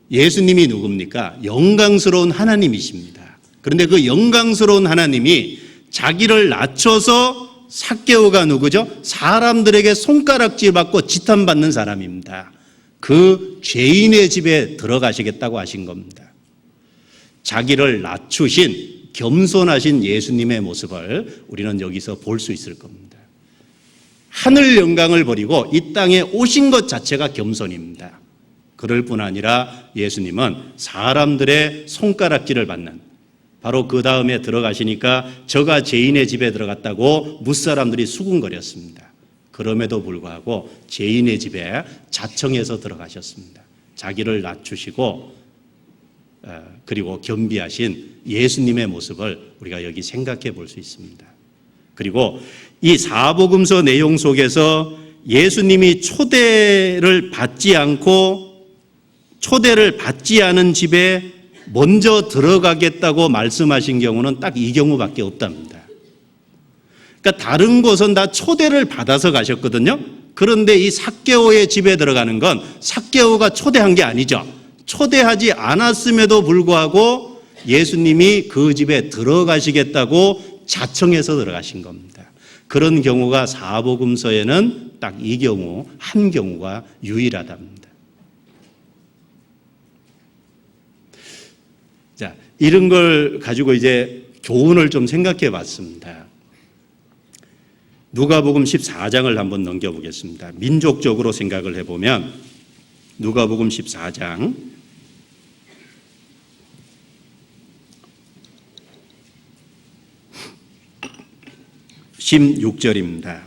예수님이 누굽니까? 영광스러운 하나님이십니다. 그런데 그 영광스러운 하나님이 자기를 낮춰서 삭개오가 누구죠? 사람들에게 손가락질 받고 지탄받는 사람입니다. 그 죄인의 집에 들어가시겠다고 하신 겁니다. 자기를 낮추신 겸손하신 예수님의 모습을 우리는 여기서 볼 수 있을 겁니다. 하늘 영광을 버리고 이 땅에 오신 것 자체가 겸손입니다. 그럴 뿐 아니라 예수님은 사람들의 손가락질을 받는, 바로 그 다음에 들어가시니까 저가 죄인의 집에 들어갔다고 무사람들이 수군거렸습니다. 그럼에도 불구하고 죄인의 집에 자청해서 들어가셨습니다. 자기를 낮추시고 그리고 겸비하신 예수님의 모습을 우리가 여기 생각해 볼 수 있습니다. 그리고 이 사복음서 내용 속에서 예수님이 초대를 받지 않은 집에 먼저 들어가겠다고 말씀하신 경우는 딱 이 경우밖에 없답니다. 그러니까 다른 곳은 다 초대를 받아서 가셨거든요. 그런데 이 삭개오의 집에 들어가는 건 삭개오가 초대한 게 아니죠. 초대하지 않았음에도 불구하고 예수님이 그 집에 들어가시겠다고 자청해서 들어가신 겁니다. 그런 경우가 사복음서에는 딱 이 경우, 한 경우가 유일하답니다. 자, 이런 걸 가지고 이제 교훈을 좀 생각해 봤습니다. 누가복음 14장을 한번 넘겨보겠습니다. 민족적으로 생각을 해보면 누가복음 14장 16절입니다.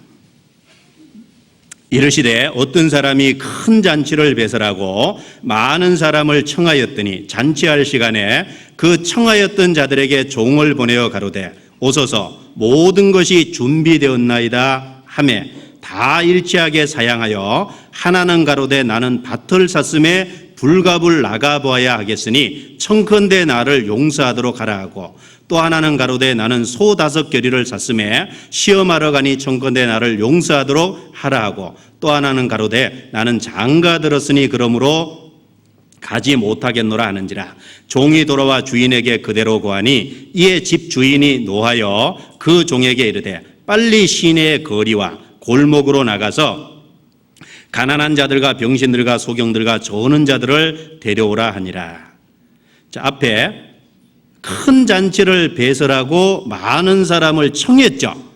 이르시되 어떤 사람이 큰 잔치를 배설하고 많은 사람을 청하였더니 잔치할 시간에 그 청하였던 자들에게 종을 보내어 가로되 오소서 모든 것이 준비되었나이다 하매 다 일치하게 사양하여 하나는 가로되 나는 밭을 샀음에 불갑을 나가보아야 하겠으니 청컨대 나를 용서하도록 하라 하고 또 하나는 가로되 나는 소 5 샀음에 시험하러 가니 청컨대 나를 용서하도록 하라 하고 또 하나는 가로되 나는 장가 들었으니 그러므로 가지 못하겠노라 하는지라. 종이 돌아와 주인에게 그대로 고하니 이에 집 주인이 노하여 그 종에게 이르되 빨리 시내의 거리와 골목으로 나가서 가난한 자들과 병신들과 소경들과 저는 자들을 데려오라 하니라. 자, 앞에 큰 잔치를 배설하고 많은 사람을 청했죠.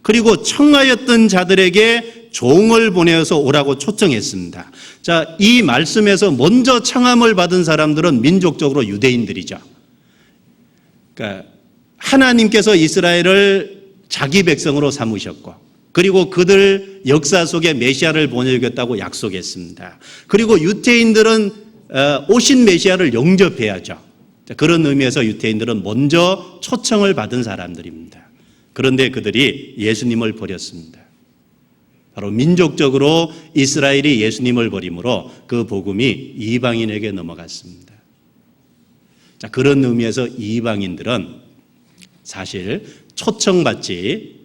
그리고 청하였던 자들에게 종을 보내어서 오라고 초청했습니다. 자, 이 말씀에서 먼저 청함을 받은 사람들은 민족적으로 유대인들이죠. 그러니까 하나님께서 이스라엘을 자기 백성으로 삼으셨고, 그리고 그들 역사 속에 메시아를 보내주겠다고 약속했습니다. 그리고 유대인들은 오신 메시아를 영접해야죠. 그런 의미에서 유대인들은 먼저 초청을 받은 사람들입니다. 그런데 그들이 예수님을 버렸습니다. 바로 민족적으로 이스라엘이 예수님을 버림으로 그 복음이 이방인에게 넘어갔습니다. 자, 그런 의미에서 이방인들은 사실 초청받지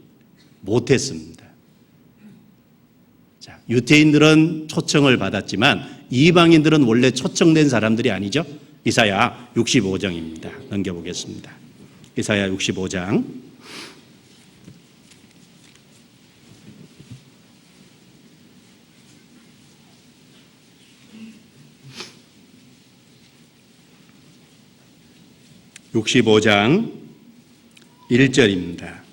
못했습니다. 자, 유대인들은 초청을 받았지만 이방인들은 원래 초청된 사람들이 아니죠. 이사야 65장입니다. 넘겨보겠습니다. 이사야 65장 65장 1절입니다.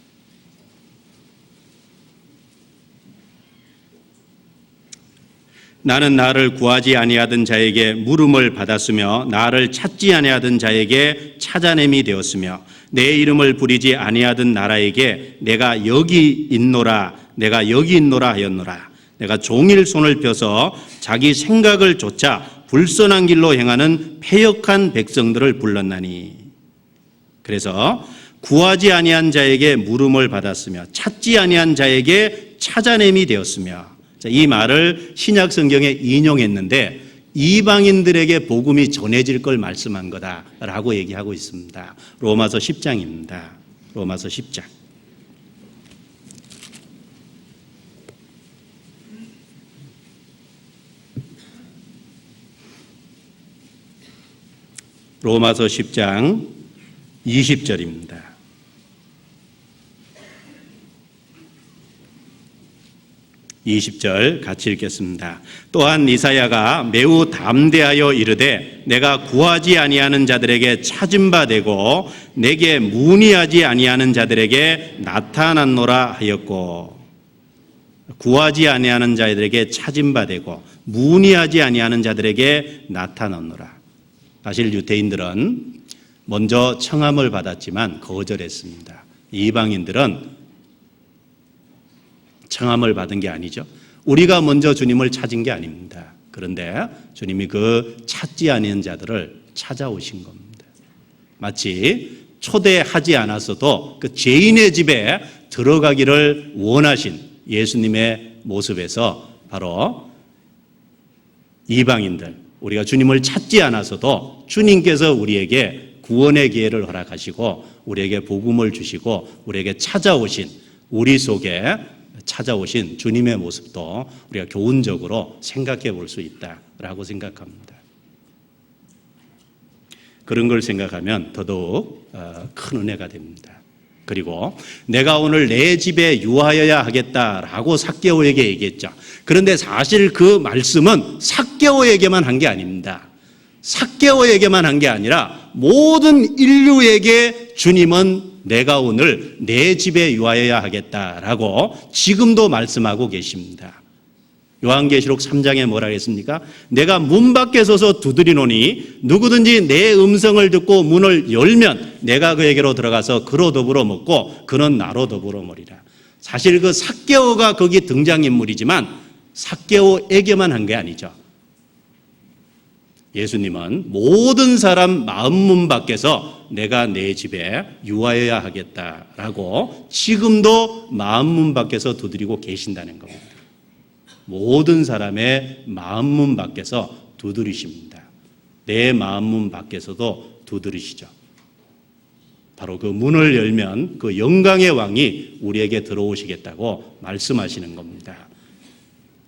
나는 나를 구하지 아니하던 자에게 물음을 받았으며 나를 찾지 아니하던 자에게 찾아냄이 되었으며 내 이름을 부리지 아니하던 나라에게 내가 여기 있노라 하였노라. 내가 종일 손을 펴서 자기 생각을 좇아 불선한 길로 행하는 패역한 백성들을 불렀나니. 그래서 구하지 아니한 자에게 물음을 받았으며 찾지 아니한 자에게 찾아냄이 되었으며, 이 말을 신약 성경에 인용했는데 이방인들에게 복음이 전해질 걸 말씀한 거다라고 얘기하고 있습니다. 로마서 10장입니다. 로마서 10장. 로마서 10장 20절입니다. 20절 같이 읽겠습니다. 또한 이사야가 매우 담대하여 이르되 내가 구하지 아니하는 자들에게 찾은 바 되고 내게 문의하지 아니하는 자들에게 나타났노라 하였고, 구하지 아니하는 자들에게 찾은 바 되고 문의하지 아니하는 자들에게 나타났노라. 사실 유대인들은 먼저 청함을 받았지만 거절했습니다. 이방인들은 청함을 받은 게 아니죠. 우리가 먼저 주님을 찾은 게 아닙니다. 그런데 주님이 그 찾지 않은 자들을 찾아오신 겁니다. 마치 초대하지 않았어도 그 죄인의 집에 들어가기를 원하신 예수님의 모습에서 바로 이방인들, 우리가 주님을 찾지 않았어도 주님께서 우리에게 구원의 기회를 허락하시고 우리에게 복음을 주시고 우리에게 찾아오신, 우리 속에 찾아오신 주님의 모습도 우리가 교훈적으로 생각해 볼 수 있다라고 생각합니다. 그런 걸 생각하면 더더욱 큰 은혜가 됩니다. 그리고 내가 오늘 내 집에 유하여야 하겠다라고 삭개오에게 얘기했죠. 그런데 사실 그 말씀은 삭개오에게만 한 게 아닙니다. 삭개오에게만 한 게 아니라 모든 인류에게 주님은 내가 오늘 내 집에 유하여야 하겠다라고 지금도 말씀하고 계십니다. 요한계시록 3장에 뭐라 했습니까? 내가 문 밖에 서서 두드리노니 누구든지 내 음성을 듣고 문을 열면 내가 그에게로 들어가서 그로 더불어 먹고 그는 나로 더불어 먹으리라. 사실 그 삭개오가 거기 등장인물이지만 삭개오에게만 한 게 아니죠. 예수님은 모든 사람 마음 문 밖에서 내가 내 집에 유하여야 하겠다라고 지금도 마음 문 밖에서 두드리고 계신다는 겁니다. 모든 사람의 마음 문 밖에서 두드리십니다. 내 마음 문 밖에서도 두드리시죠. 바로 그 문을 열면 그 영광의 왕이 우리에게 들어오시겠다고 말씀하시는 겁니다.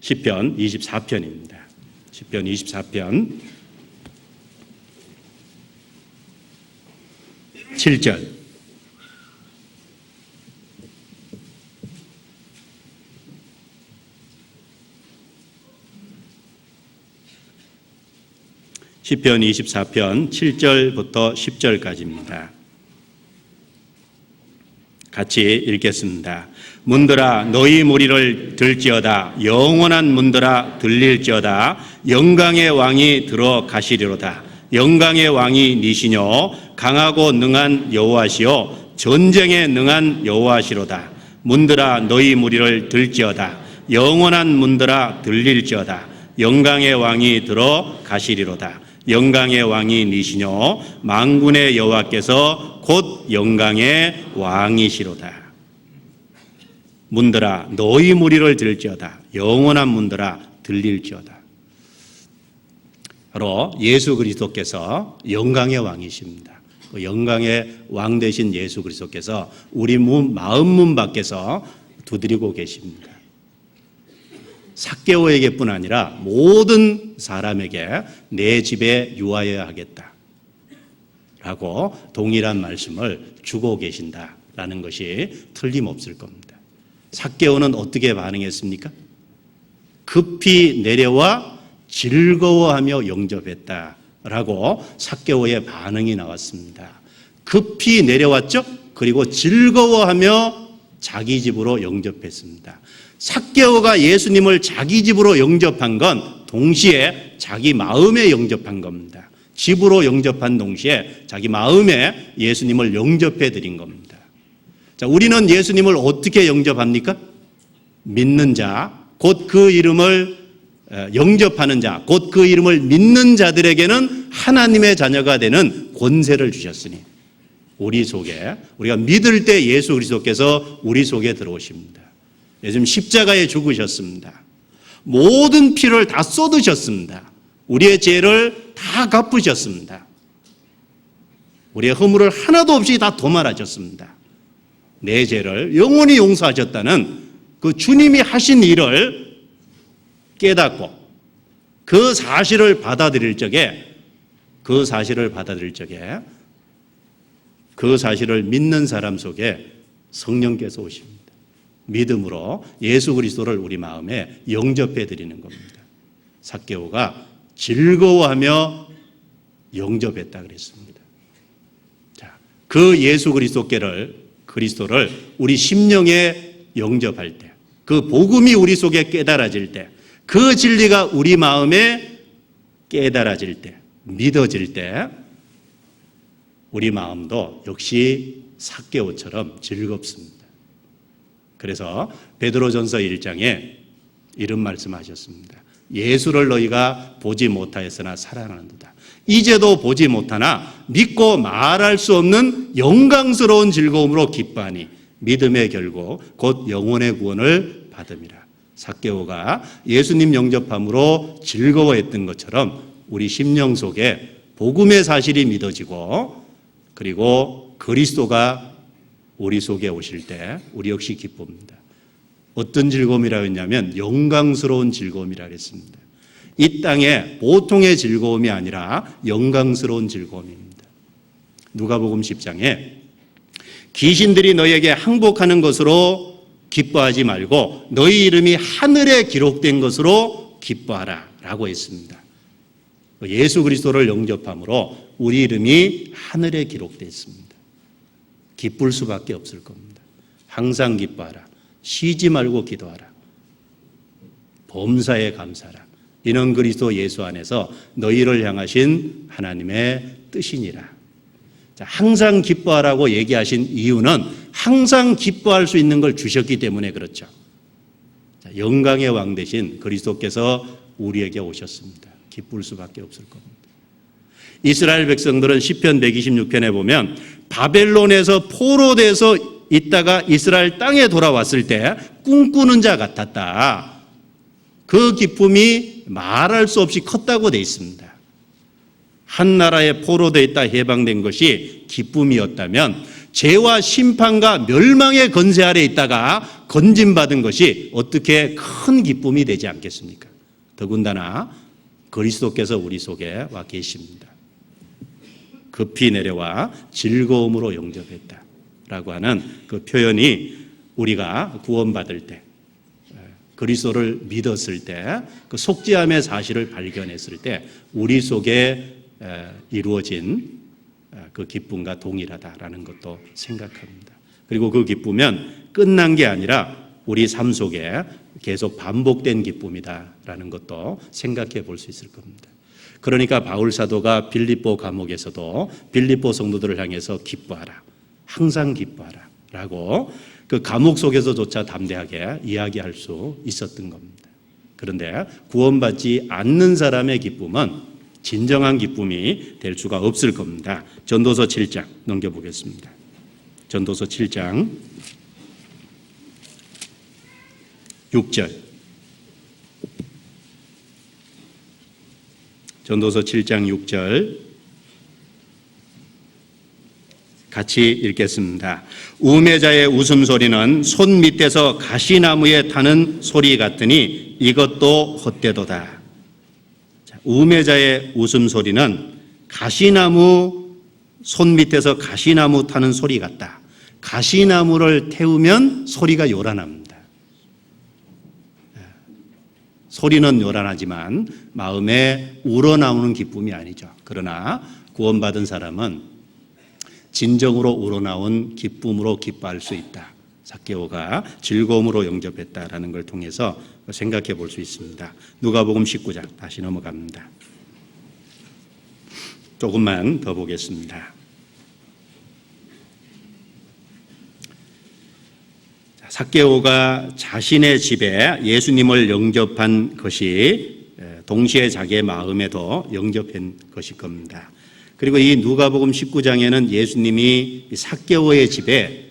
시편 24편입니다. 시편 24편 7절. 시편 24편 7절부터 10절까지입니다. 같이 읽겠습니다. 문들아 너희 무리를 들지어다. 영원한 문들아 들릴지어다. 영광의 왕이 들어가시리로다. 영광의 왕이 니시뇨 강하고 능한 여호와시요 전쟁에 능한 여호와시로다. 문들아 너희 무리를 들지어다. 영원한 문들아 들릴지어다. 영광의 왕이 들어가시리로다. 영광의 왕이 니시뇨 만군의 여호와께서 곧 영광의 왕이시로다. 문들아 너희 무리를 들지어다. 영원한 문들아 들릴지어다. 바로 예수 그리스도께서 영광의 왕이십니다. 그 영광의 왕 되신 예수 그리스도께서 우리 마음 문 밖에서 두드리고 계십니다. 삭개오에게뿐 아니라 모든 사람에게 내 집에 유하여야 하겠다라고 동일한 말씀을 주고 계신다라는 것이 틀림없을 겁니다. 삭개오는 어떻게 반응했습니까? 급히 내려와 즐거워하며 영접했다라고 삭개오의 반응이 나왔습니다. 급히 내려왔죠? 그리고 즐거워하며 자기 집으로 영접했습니다. 삭개오가 예수님을 자기 집으로 영접한 건 동시에 자기 마음에 영접한 겁니다. 집으로 영접한 동시에 자기 마음에 예수님을 영접해 드린 겁니다. 자, 우리는 예수님을 어떻게 영접합니까? 믿는 자, 곧 그 이름을 영접하는 자, 곧 그 이름을 믿는 자들에게는 하나님의 자녀가 되는 권세를 주셨으니 우리 속에 우리가 믿을 때 예수 그리스도께서 우리 속에 들어오십니다. 요즘 십자가에 죽으셨습니다. 모든 피를 다 쏟으셨습니다. 우리의 죄를 다 갚으셨습니다. 우리의 허물을 하나도 없이 다 도말하셨습니다. 내 죄를 영원히 용서하셨다는 그 주님이 하신 일을 깨닫고 그 사실을 받아들일 적에 그 사실을 믿는 사람 속에 성령께서 오십니다. 믿음으로 예수 그리스도를 우리 마음에 영접해 드리는 겁니다. 삭개오가 즐거워하며 영접했다 그랬습니다. 자, 그 예수 그리스도를 우리 심령에 영접할 때, 그 복음이 우리 속에 깨달아질 때, 그 진리가 우리 마음에 깨달아질 때, 믿어질 때 우리 마음도 역시 삭개오처럼 즐겁습니다. 그래서 베드로전서 1장에 이런 말씀하셨습니다. 예수를 너희가 보지 못하였으나 사랑하는도다. 이제도 보지 못하나 믿고 말할 수 없는 영광스러운 즐거움으로 기뻐하니 믿음의 결국 곧 영혼의 구원을 받음이라. 삭개오가 예수님 영접함으로 즐거워했던 것처럼 우리 심령 속에 복음의 사실이 믿어지고 그리고 그리스도가 우리 속에 오실 때 우리 역시 기쁩니다. 어떤 즐거움이라고 했냐면 영광스러운 즐거움이라고 했습니다. 이 땅에 보통의 즐거움이 아니라 영광스러운 즐거움입니다. 누가복음 10장에 귀신들이 너희에게 항복하는 것으로 기뻐하지 말고 너희 이름이 하늘에 기록된 것으로 기뻐하라 라고 했습니다. 예수 그리스도를 영접함으로 우리 이름이 하늘에 기록되어 있습니다. 기쁠 수밖에 없을 겁니다. 항상 기뻐하라. 쉬지 말고 기도하라. 범사에 감사하라. 이는 그리스도 예수 안에서 너희를 향하신 하나님의 뜻이니라. 자, 항상 기뻐하라고 얘기하신 이유는 항상 기뻐할 수 있는 걸 주셨기 때문에 그렇죠. 자, 영광의 왕 되신 그리스도께서 우리에게 오셨습니다. 기쁠 수밖에 없을 겁니다. 이스라엘 백성들은 시편 126편에 보면 바벨론에서 포로돼서 있다가 이스라엘 땅에 돌아왔을 때 꿈꾸는 자 같았다. 그 기쁨이 말할 수 없이 컸다고 되어 있습니다. 한 나라에 포로되어 있다 해방된 것이 기쁨이었다면 죄와 심판과 멸망의 건세 아래 있다가 건진받은 것이 어떻게 큰 기쁨이 되지 않겠습니까? 더군다나 그리스도께서 우리 속에 와 계십니다. 급히 내려와 즐거움으로 영접했다라고 하는 그 표현이 우리가 구원받을 때 그리스도를 믿었을 때 그 속죄함의 사실을 발견했을 때 우리 속에 이루어진 그 기쁨과 동일하다라는 것도 생각합니다. 그리고 그 기쁨은 끝난 게 아니라 우리 삶 속에 계속 반복된 기쁨이다라는 것도 생각해 볼 수 있을 겁니다. 그러니까 바울 사도가 빌립보 감옥에서도 빌립보 성도들을 향해서 기뻐하라. 항상 기뻐하라. 라고 그 감옥 속에서조차 담대하게 이야기할 수 있었던 겁니다. 그런데 구원받지 않는 사람의 기쁨은 진정한 기쁨이 될 수가 없을 겁니다. 전도서 7장 넘겨보겠습니다. 전도서 7장 6절. 전도서 7장 6절 같이 읽겠습니다. 우매자의 웃음소리는 손 밑에서 가시나무에 타는 소리 같으니 이것도 헛되도다. 우매자의 웃음소리는 가시나무 손 밑에서 가시나무 타는 소리 같다. 가시나무를 태우면 소리가 요란합니다. 소리는 요란하지만 마음에 우러나오는 기쁨이 아니죠. 그러나 구원받은 사람은 진정으로 우러나온 기쁨으로 기뻐할 수 있다. 삭개오가 즐거움으로 영접했다라는 걸 통해서 생각해 볼 수 있습니다. 누가복음 19장 다시 넘어갑니다. 조금만 더 보겠습니다. 삭개오가 자신의 집에 예수님을 영접한 것이 동시에 자기의 마음에도 영접한 것일 겁니다. 그리고 이 누가복음 19장에는 예수님이 삭개오의 집에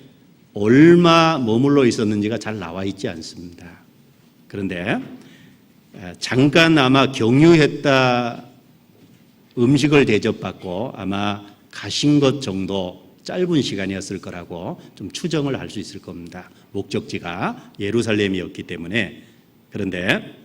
얼마 머물러 있었는지가 잘 나와 있지 않습니다. 그런데 잠깐 아마 경유했다, 음식을 대접받고 아마 가신 것 정도 짧은 시간이었을 거라고 좀 추정을 할 수 있을 겁니다. 목적지가 예루살렘이었기 때문에. 그런데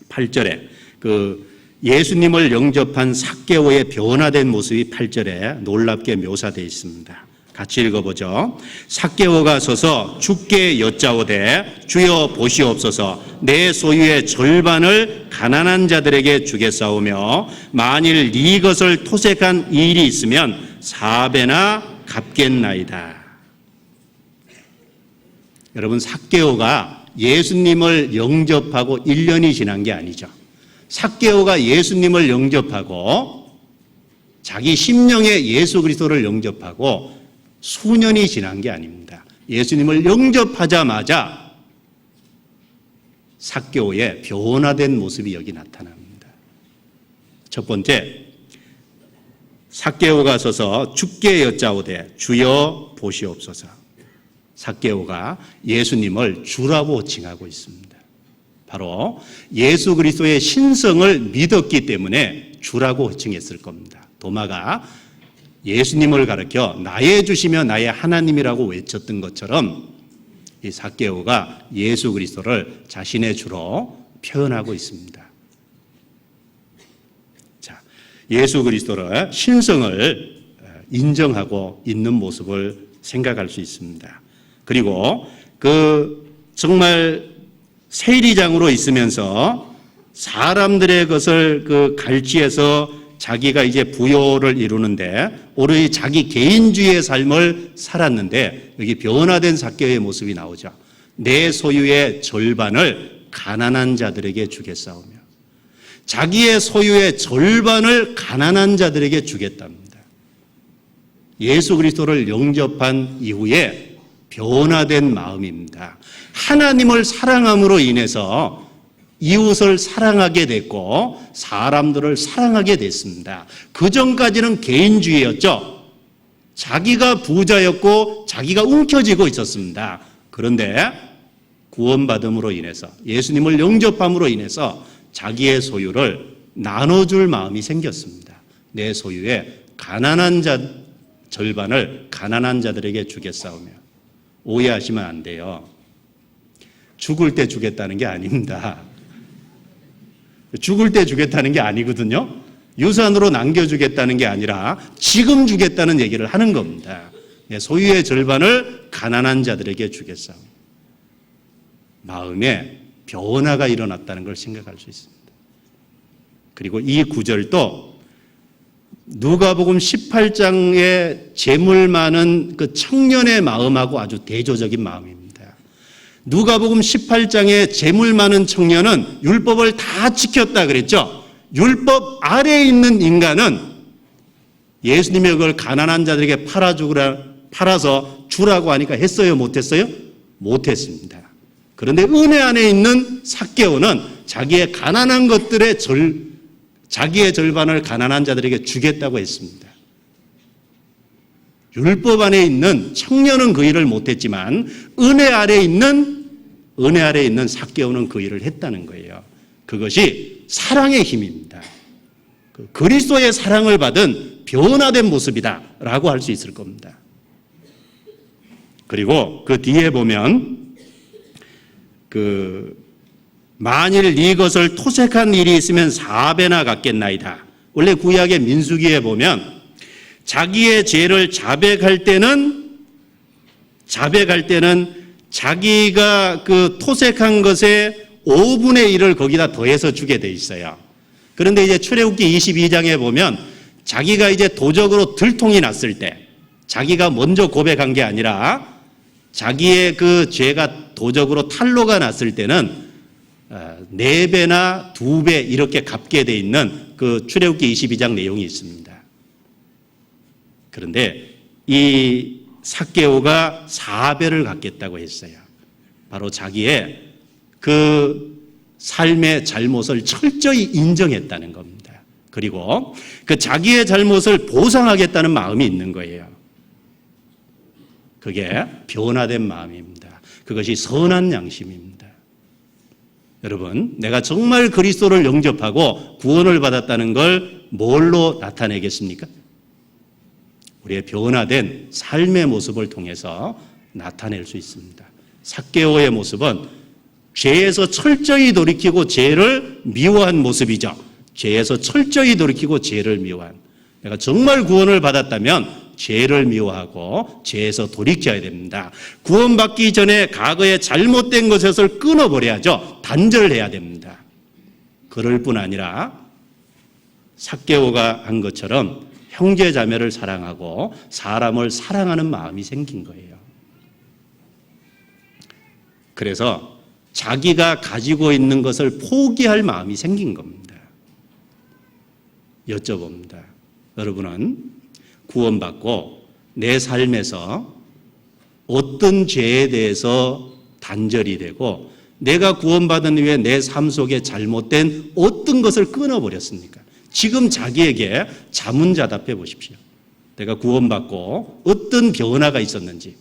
8절에 그 예수님을 영접한 삭개오의 변화된 모습이 8절에 놀랍게 묘사되어 있습니다. 같이 읽어보죠. 삭개오가 서서 주께 여짜오되 주여 보시옵소서 내 소유의 절반을 가난한 자들에게 주겠사오며 만일 네 것을 토색한 일이 있으면 4배나 갚겠나이다. 여러분, 삭개오가 예수님을 영접하고 1년이 지난 게 아니죠. 삭개오가 예수님을 영접하고 자기 심령에 예수 그리스도를 영접하고 수년이 지난 게 아닙니다. 예수님을 영접하자마자 삭개오의 변화된 모습이 여기 나타납니다. 첫 번째, 삭개오가 서서 주께 여짜오되 주여 보시옵소서. 삭개오가 예수님을 주라고 칭하고 있습니다. 바로 예수 그리스도의 신성을 믿었기 때문에 주라고 칭했을 겁니다. 도마가 예수님을 가리켜 나의 주시며 나의 하나님이라고 외쳤던 것처럼 이 삭개오가 예수 그리스도를 자신의 주로 표현하고 있습니다. 자, 예수 그리스도의 신성을 인정하고 있는 모습을 생각할 수 있습니다. 그리고 그 정말 세리장으로 있으면서 사람들의 것을 그 갈취해서 자기가 이제 부요를 이루는데 오로지 자기 개인주의의 삶을 살았는데 여기 변화된 삭개오의 모습이 나오죠. 내 소유의 절반을 가난한 자들에게 주겠사오며, 자기의 소유의 절반을 가난한 자들에게 주겠답니다. 예수 그리스도를 영접한 이후에 변화된 마음입니다. 하나님을 사랑함으로 인해서 이웃을 사랑하게 됐고 사람들을 사랑하게 됐습니다. 그전까지는 개인주의였죠. 자기가 부자였고 자기가 움켜쥐고 있었습니다. 그런데 구원받음으로 인해서, 예수님을 영접함으로 인해서 자기의 소유를 나눠줄 마음이 생겼습니다. 내 소유의 가난한 자 절반을 가난한 자들에게 주겠사오며. 오해하시면 안 돼요. 죽을 때 주겠다는 게 아닙니다. 죽을 때 주겠다는 게 아니거든요. 유산으로 남겨주겠다는 게 아니라 지금 주겠다는 얘기를 하는 겁니다. 소유의 절반을 가난한 자들에게 주겠사오며. 마음에 변화가 일어났다는 걸 생각할 수 있습니다. 그리고 이 구절도 누가복음 18장의 재물 많은 그 청년의 마음하고 아주 대조적인 마음입니다. 누가복음 18장의 재물 많은 청년은 율법을 다 지켰다 그랬죠. 율법 아래에 있는 인간은 예수님의 그걸 가난한 자들에게 팔아서 주라고 하니까 했어요, 못했어요? 못했습니다. 그런데 은혜 안에 있는 삭개오는 자기의 가난한 것들의 자기의 절반을 가난한 자들에게 주겠다고 했습니다. 율법 안에 있는 청년은 그 일을 못했지만 은혜 아래에 있는 삭개오는 그 일을 했다는 거예요. 그것이 사랑의 힘입니다. 그리스도의 사랑을 받은 변화된 모습이다라고 할 수 있을 겁니다. 그리고 그 뒤에 보면 만일 네 것을 토색한 일이 있으면 4배나 갚겠나이다. 원래 구약의 민수기에 보면 자기의 죄를 자백할 때는 자기가 그 토색한 것의 5분의 1을 거기다 더해서 주게 돼 있어요. 그런데 이제 출애굽기 22장에 보면 자기가 이제 도적으로 들통이 났을 때, 자기가 먼저 고백한 게 아니라 자기의 그 죄가 도적으로 탄로가 났을 때는 4배나 2배 이렇게 갚게 돼 있는 그 출애굽기 22장 내용이 있습니다. 그런데 이 삭개오가 4배를 갚겠다고 했어요. 바로 자기의 그 삶의 잘못을 철저히 인정했다는 겁니다. 그리고 그 자기의 잘못을 보상하겠다는 마음이 있는 거예요. 그게 변화된 마음입니다. 그것이 선한 양심입니다. 여러분, 내가 정말 그리스도를 영접하고 구원을 받았다는 걸 뭘로 나타내겠습니까? 우리의 변화된 삶의 모습을 통해서 나타낼 수 있습니다. 삭개오의 모습은 죄에서 철저히 돌이키고 죄를 미워한 모습이죠. 죄에서 철저히 돌이키고 죄를 미워한. 내가 정말 구원을 받았다면 죄를 미워하고 죄에서 돌이켜야 됩니다. 구원받기 전에 과거에 잘못된 것을 끊어버려야죠. 단절해야 됩니다. 그럴 뿐 아니라 삭개오가 한 것처럼 형제 자매를 사랑하고 사람을 사랑하는 마음이 생긴 거예요. 그래서 자기가 가지고 있는 것을 포기할 마음이 생긴 겁니다. 여쭤봅니다. 여러분은 구원받고 내 삶에서 어떤 죄에 대해서 단절이 되고 내가 구원받은 이후에 내 삶 속에 잘못된 어떤 것을 끊어버렸습니까? 지금 자기에게 자문자답해 보십시오. 내가 구원받고 어떤 변화가 있었는지,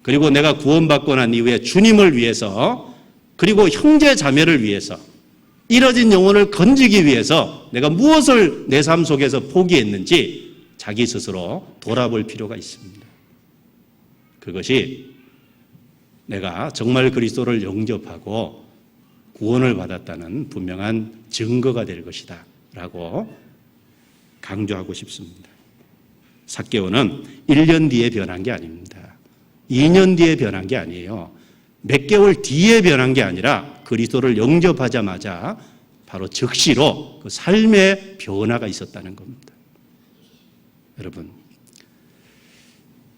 그리고 내가 구원받고 난 이후에 주님을 위해서, 그리고 형제 자매를 위해서, 잃어진 영혼을 건지기 위해서 내가 무엇을 내 삶 속에서 포기했는지 자기 스스로 돌아볼 필요가 있습니다. 그것이 내가 정말 그리스도를 영접하고 구원을 받았다는 분명한 증거가 될 것이다 라고 강조하고 싶습니다. 삭개오는 1년 뒤에 변한 게 아닙니다. 2년 뒤에 변한 게 아니에요. 몇 개월 뒤에 변한 게 아니라 그리스도를 영접하자마자 바로 즉시로 그 삶의 변화가 있었다는 겁니다. 여러분,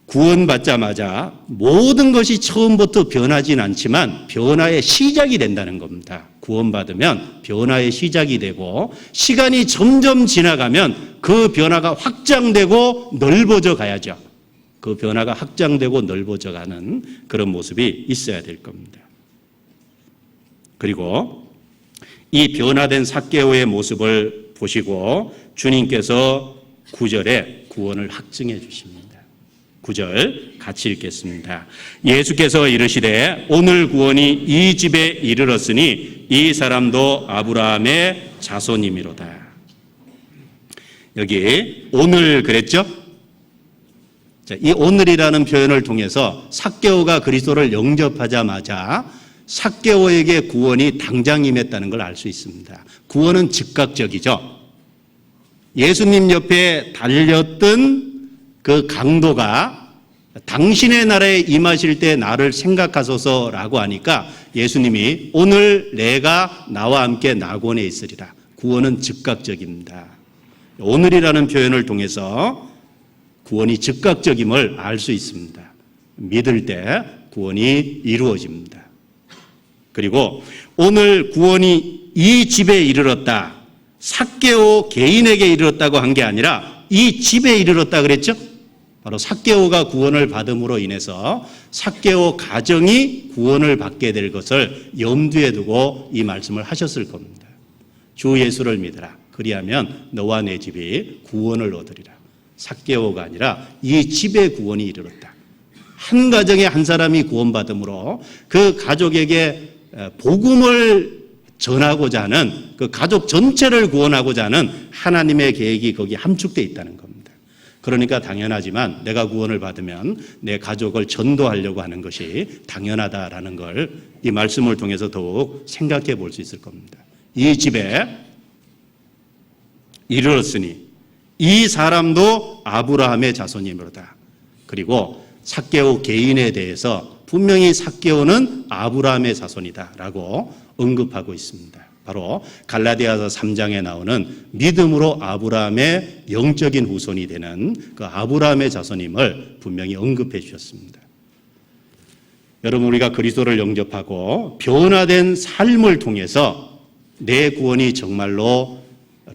구원받자마자 모든 것이 처음부터 변하진 않지만 변화의 시작이 된다는 겁니다. 구원받으면 변화의 시작이 되고 시간이 점점 지나가면 그 변화가 확장되고 넓어져 가야죠. 그 변화가 확장되고 넓어져 가는 그런 모습이 있어야 될 겁니다. 그리고 이 변화된 삭개오의 모습을 보시고 주님께서 9절에 구원을 확증해 주십니다. 9절 같이 읽겠습니다. 예수께서 이르시되 오늘 구원이 이 집에 이르렀으니 이 사람도 아브라함의 자손이미로다. 여기 오늘 그랬죠? 자, 이 오늘이라는 표현을 통해서 삭개오가 그리스도를 영접하자마자 삭개오에게 구원이 당장 임했다는 걸 알 수 있습니다. 구원은 즉각적이죠. 예수님 옆에 달렸던 그 강도가 당신의 나라에 임하실 때 나를 생각하소서라고 하니까 예수님이 오늘 내가 나와 함께 낙원에 있으리라. 구원은 즉각적입니다. 오늘이라는 표현을 통해서 구원이 즉각적임을 알 수 있습니다. 믿을 때 구원이 이루어집니다. 그리고 오늘 구원이 이 집에 이르렀다. 삭개오 개인에게 이르렀다고 한 게 아니라 이 집에 이르렀다 그랬죠? 바로 삭개오가 구원을 받음으로 인해서 삭개오 가정이 구원을 받게 될 것을 염두에 두고 이 말씀을 하셨을 겁니다. 주 예수를 믿으라. 그리하면 너와 내 집이 구원을 얻으리라. 삭개오가 아니라 이 집에 구원이 이르렀다. 한 가정에 한 사람이 구원받음으로 그 가족에게 복음을 전하고자 하는 그 가족 전체를 구원하고자 하는 하나님의 계획이 거기에 함축되어 있다는 겁니다. 그러니까 당연하지만 내가 구원을 받으면 내 가족을 전도하려고 하는 것이 당연하다라는 걸 이 말씀을 통해서 더욱 생각해 볼 수 있을 겁니다. 이 집에 이르렀으니 이 사람도 아브라함의 자손이므로다. 그리고 삭개오 개인에 대해서 분명히 삭개오는 아브라함의 자손이다라고 언급하고 있습니다. 바로 갈라디아서 3장에 나오는 믿음으로 아브라함의 영적인 후손이 되는 그 아브라함의 자손임을 분명히 언급해 주셨습니다. 여러분, 우리가 그리스도를 영접하고 변화된 삶을 통해서 내 구원이 정말로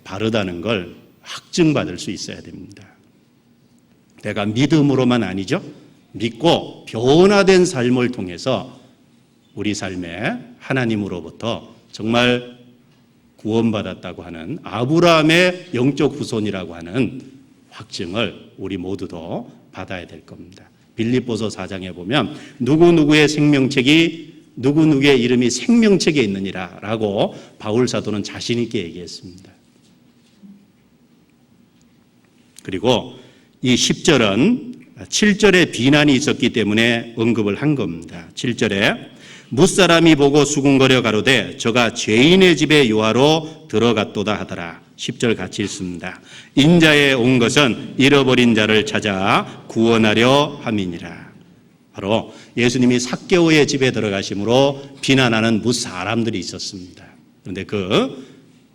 바르다는 걸 확증받을 수 있어야 됩니다. 내가 믿음으로만 아니죠. 믿고 변화된 삶을 통해서 우리 삶에 하나님으로부터 정말 구원받았다고 하는 아브라함의 영적 후손이라고 하는 확증을 우리 모두도 받아야 될 겁니다. 빌립보서 4장에 보면 누구누구의 생명책이 누구누구의 이름이 생명책에 있느니라 라고 바울 사도는 자신 있게 얘기했습니다. 그리고 이 10절은 7절에 비난이 있었기 때문에 언급을 한 겁니다. 7절에 뭇사람이 보고 수군거려 가로되 저가 죄인의 집에 요하러 들어갔도다 하더라. 10절 같이 읽습니다. 인자에 온 것은 잃어버린 자를 찾아 구원하려 함이니라. 바로 예수님이 삭개오의 집에 들어가심으로 비난하는 뭇사람들이 있었습니다. 그런데 그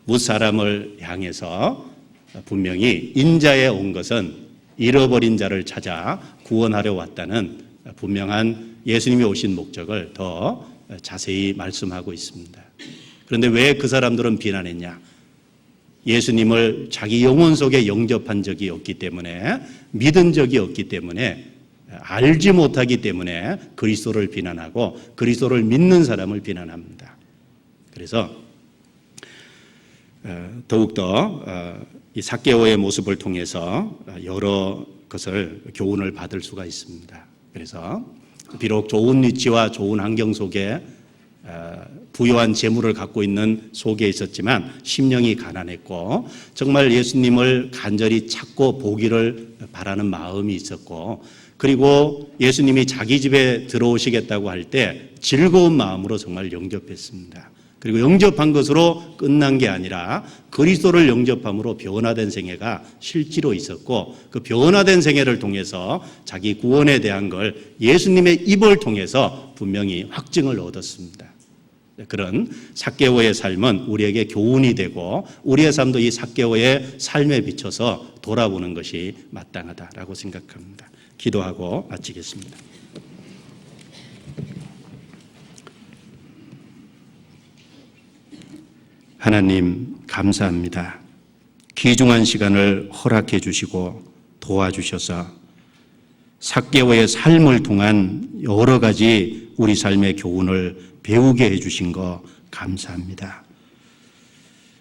뭇사람을 향해서 분명히 인자에 온 것은 잃어버린 자를 찾아 구원하려 왔다는 분명한 예수님이 오신 목적을 더 자세히 말씀하고 있습니다. 그런데 왜 그 사람들은 비난했냐? 예수님을 자기 영혼 속에 영접한 적이 없기 때문에, 믿은 적이 없기 때문에, 알지 못하기 때문에 그리스도를 비난하고 그리스도를 믿는 사람을 비난합니다. 그래서 더욱더 이 삭개오의 모습을 통해서 여러 것을 교훈을 받을 수가 있습니다. 그래서 비록 좋은 위치와 좋은 환경 속에 부유한 재물을 갖고 있는 속에 있었지만 심령이 가난했고 정말 예수님을 간절히 찾고 보기를 바라는 마음이 있었고 그리고 예수님이 자기 집에 들어오시겠다고 할 때 즐거운 마음으로 정말 영접했습니다. 그리고 영접한 것으로 끝난 게 아니라 그리스도를 영접함으로 변화된 생애가 실제로 있었고 그 변화된 생애를 통해서 자기 구원에 대한 걸 예수님의 입을 통해서 분명히 확증을 얻었습니다. 그런 삭개오의 삶은 우리에게 교훈이 되고 우리의 삶도 이 삭개오의 삶에 비춰서 돌아보는 것이 마땅하다라고 생각합니다. 기도하고 마치겠습니다. 하나님 감사합니다. 귀중한 시간을 허락해 주시고 도와주셔서 삭개오의 삶을 통한 여러 가지 우리 삶의 교훈을 배우게 해주신 거 감사합니다.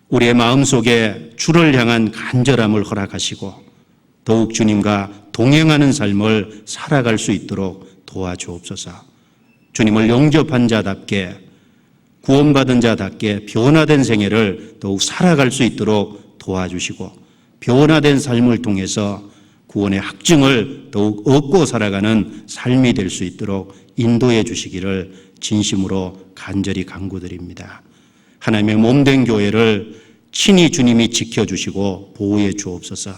우리의 마음속에 주를 향한 간절함을 허락하시고 더욱 주님과 동행하는 삶을 살아갈 수 있도록 도와주옵소서. 주님을 영접한 자답게 구원받은 자답게 변화된 생애를 더욱 살아갈 수 있도록 도와주시고 변화된 삶을 통해서 구원의 확증을 더욱 얻고 살아가는 삶이 될 수 있도록 인도해 주시기를 진심으로 간절히 간구드립니다. 하나님의 몸된 교회를 친히 주님이 지켜주시고 보호해 주옵소서.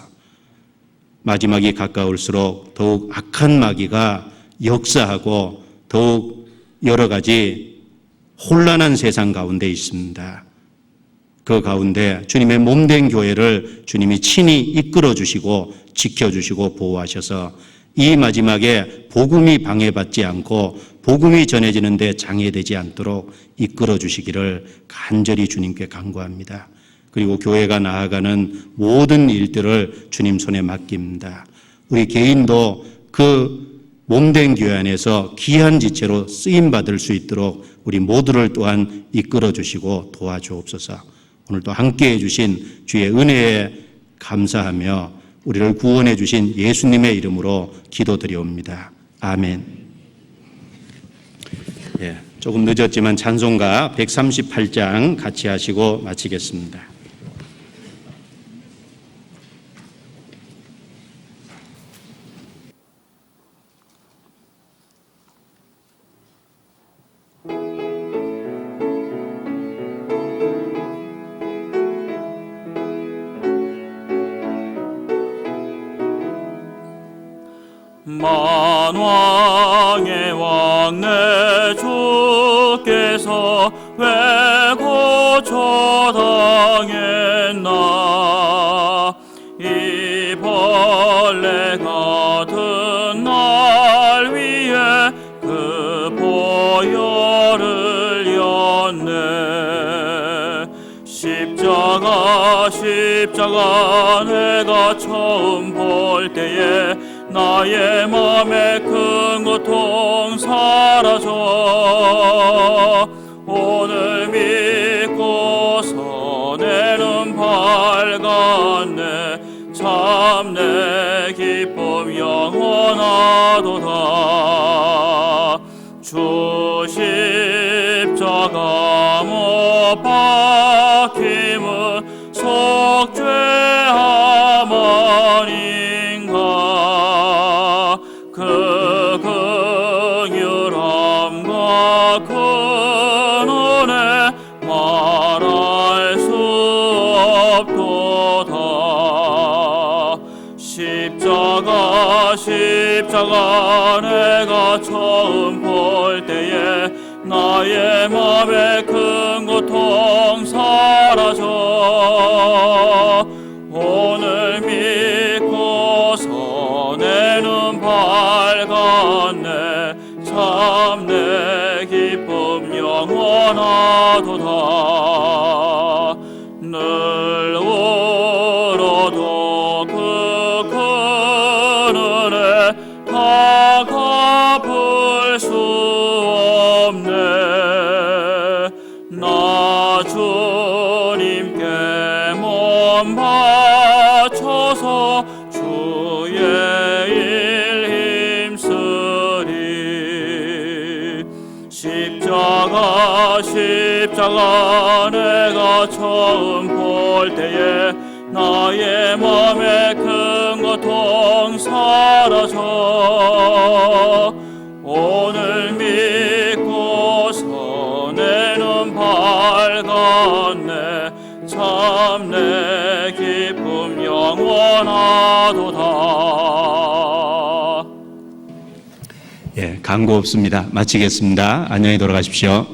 마지막이 가까울수록 더욱 악한 마귀가 역사하고 더욱 여러 가지 혼란한 세상 가운데 있습니다. 그 가운데 주님의 몸된 교회를 주님이 친히 이끌어 주시고 지켜주시고 보호하셔서 이 마지막에 복음이 방해받지 않고 복음이 전해지는 데 장애되지 않도록 이끌어 주시기를 간절히 주님께 간구합니다. 그리고 교회가 나아가는 모든 일들을 주님 손에 맡깁니다. 우리 개인도 그 몸된 교회 안에서 귀한 지체로 쓰임받을 수 있도록 우리 모두를 또한 이끌어 주시고 도와주옵소서. 오늘도 함께해 주신 주의 은혜에 감사하며 우리를 구원해 주신 예수님의 이름으로 기도드리옵니다. 아멘. 조금 늦었지만 찬송가 138장 같이 하시고 마치겠습니다. 만왕의 왕 내 주께서 왜 고초당했나. 이 벌레 같은 날 위에 그 보혈을 였네. 십자가 내가 처음 볼 때에 나의 맘에 큰 고통 사라져. 오늘 믿고서 내 눈 밝았네. 참 내 기쁨 영원하도다. 주 십자가 못 박힘은 속죄함 아닌가. 그 긍휼함과 큰 은혜 말할 수 없도다. 십자가 내가 처음 볼 때에 나의 맘에 큰 고통 사라져. 오늘 믿고서 내 눈 밝았네. 참 내 기쁨 영원하도다. 늘 울어도 그 큰 은혜 다 갚을 수 없네. 나 주님께 몸 바쳐서 주의 일 힘쓰리. 십자가 내가 처음 볼 때에 나의 맘에 큰 고통 사라져. 오늘 믿고서 내 눈 밝았네. 참 내 기쁨 영원하도다. 광고 없습니다. 마치겠습니다. 안녕히 돌아가십시오.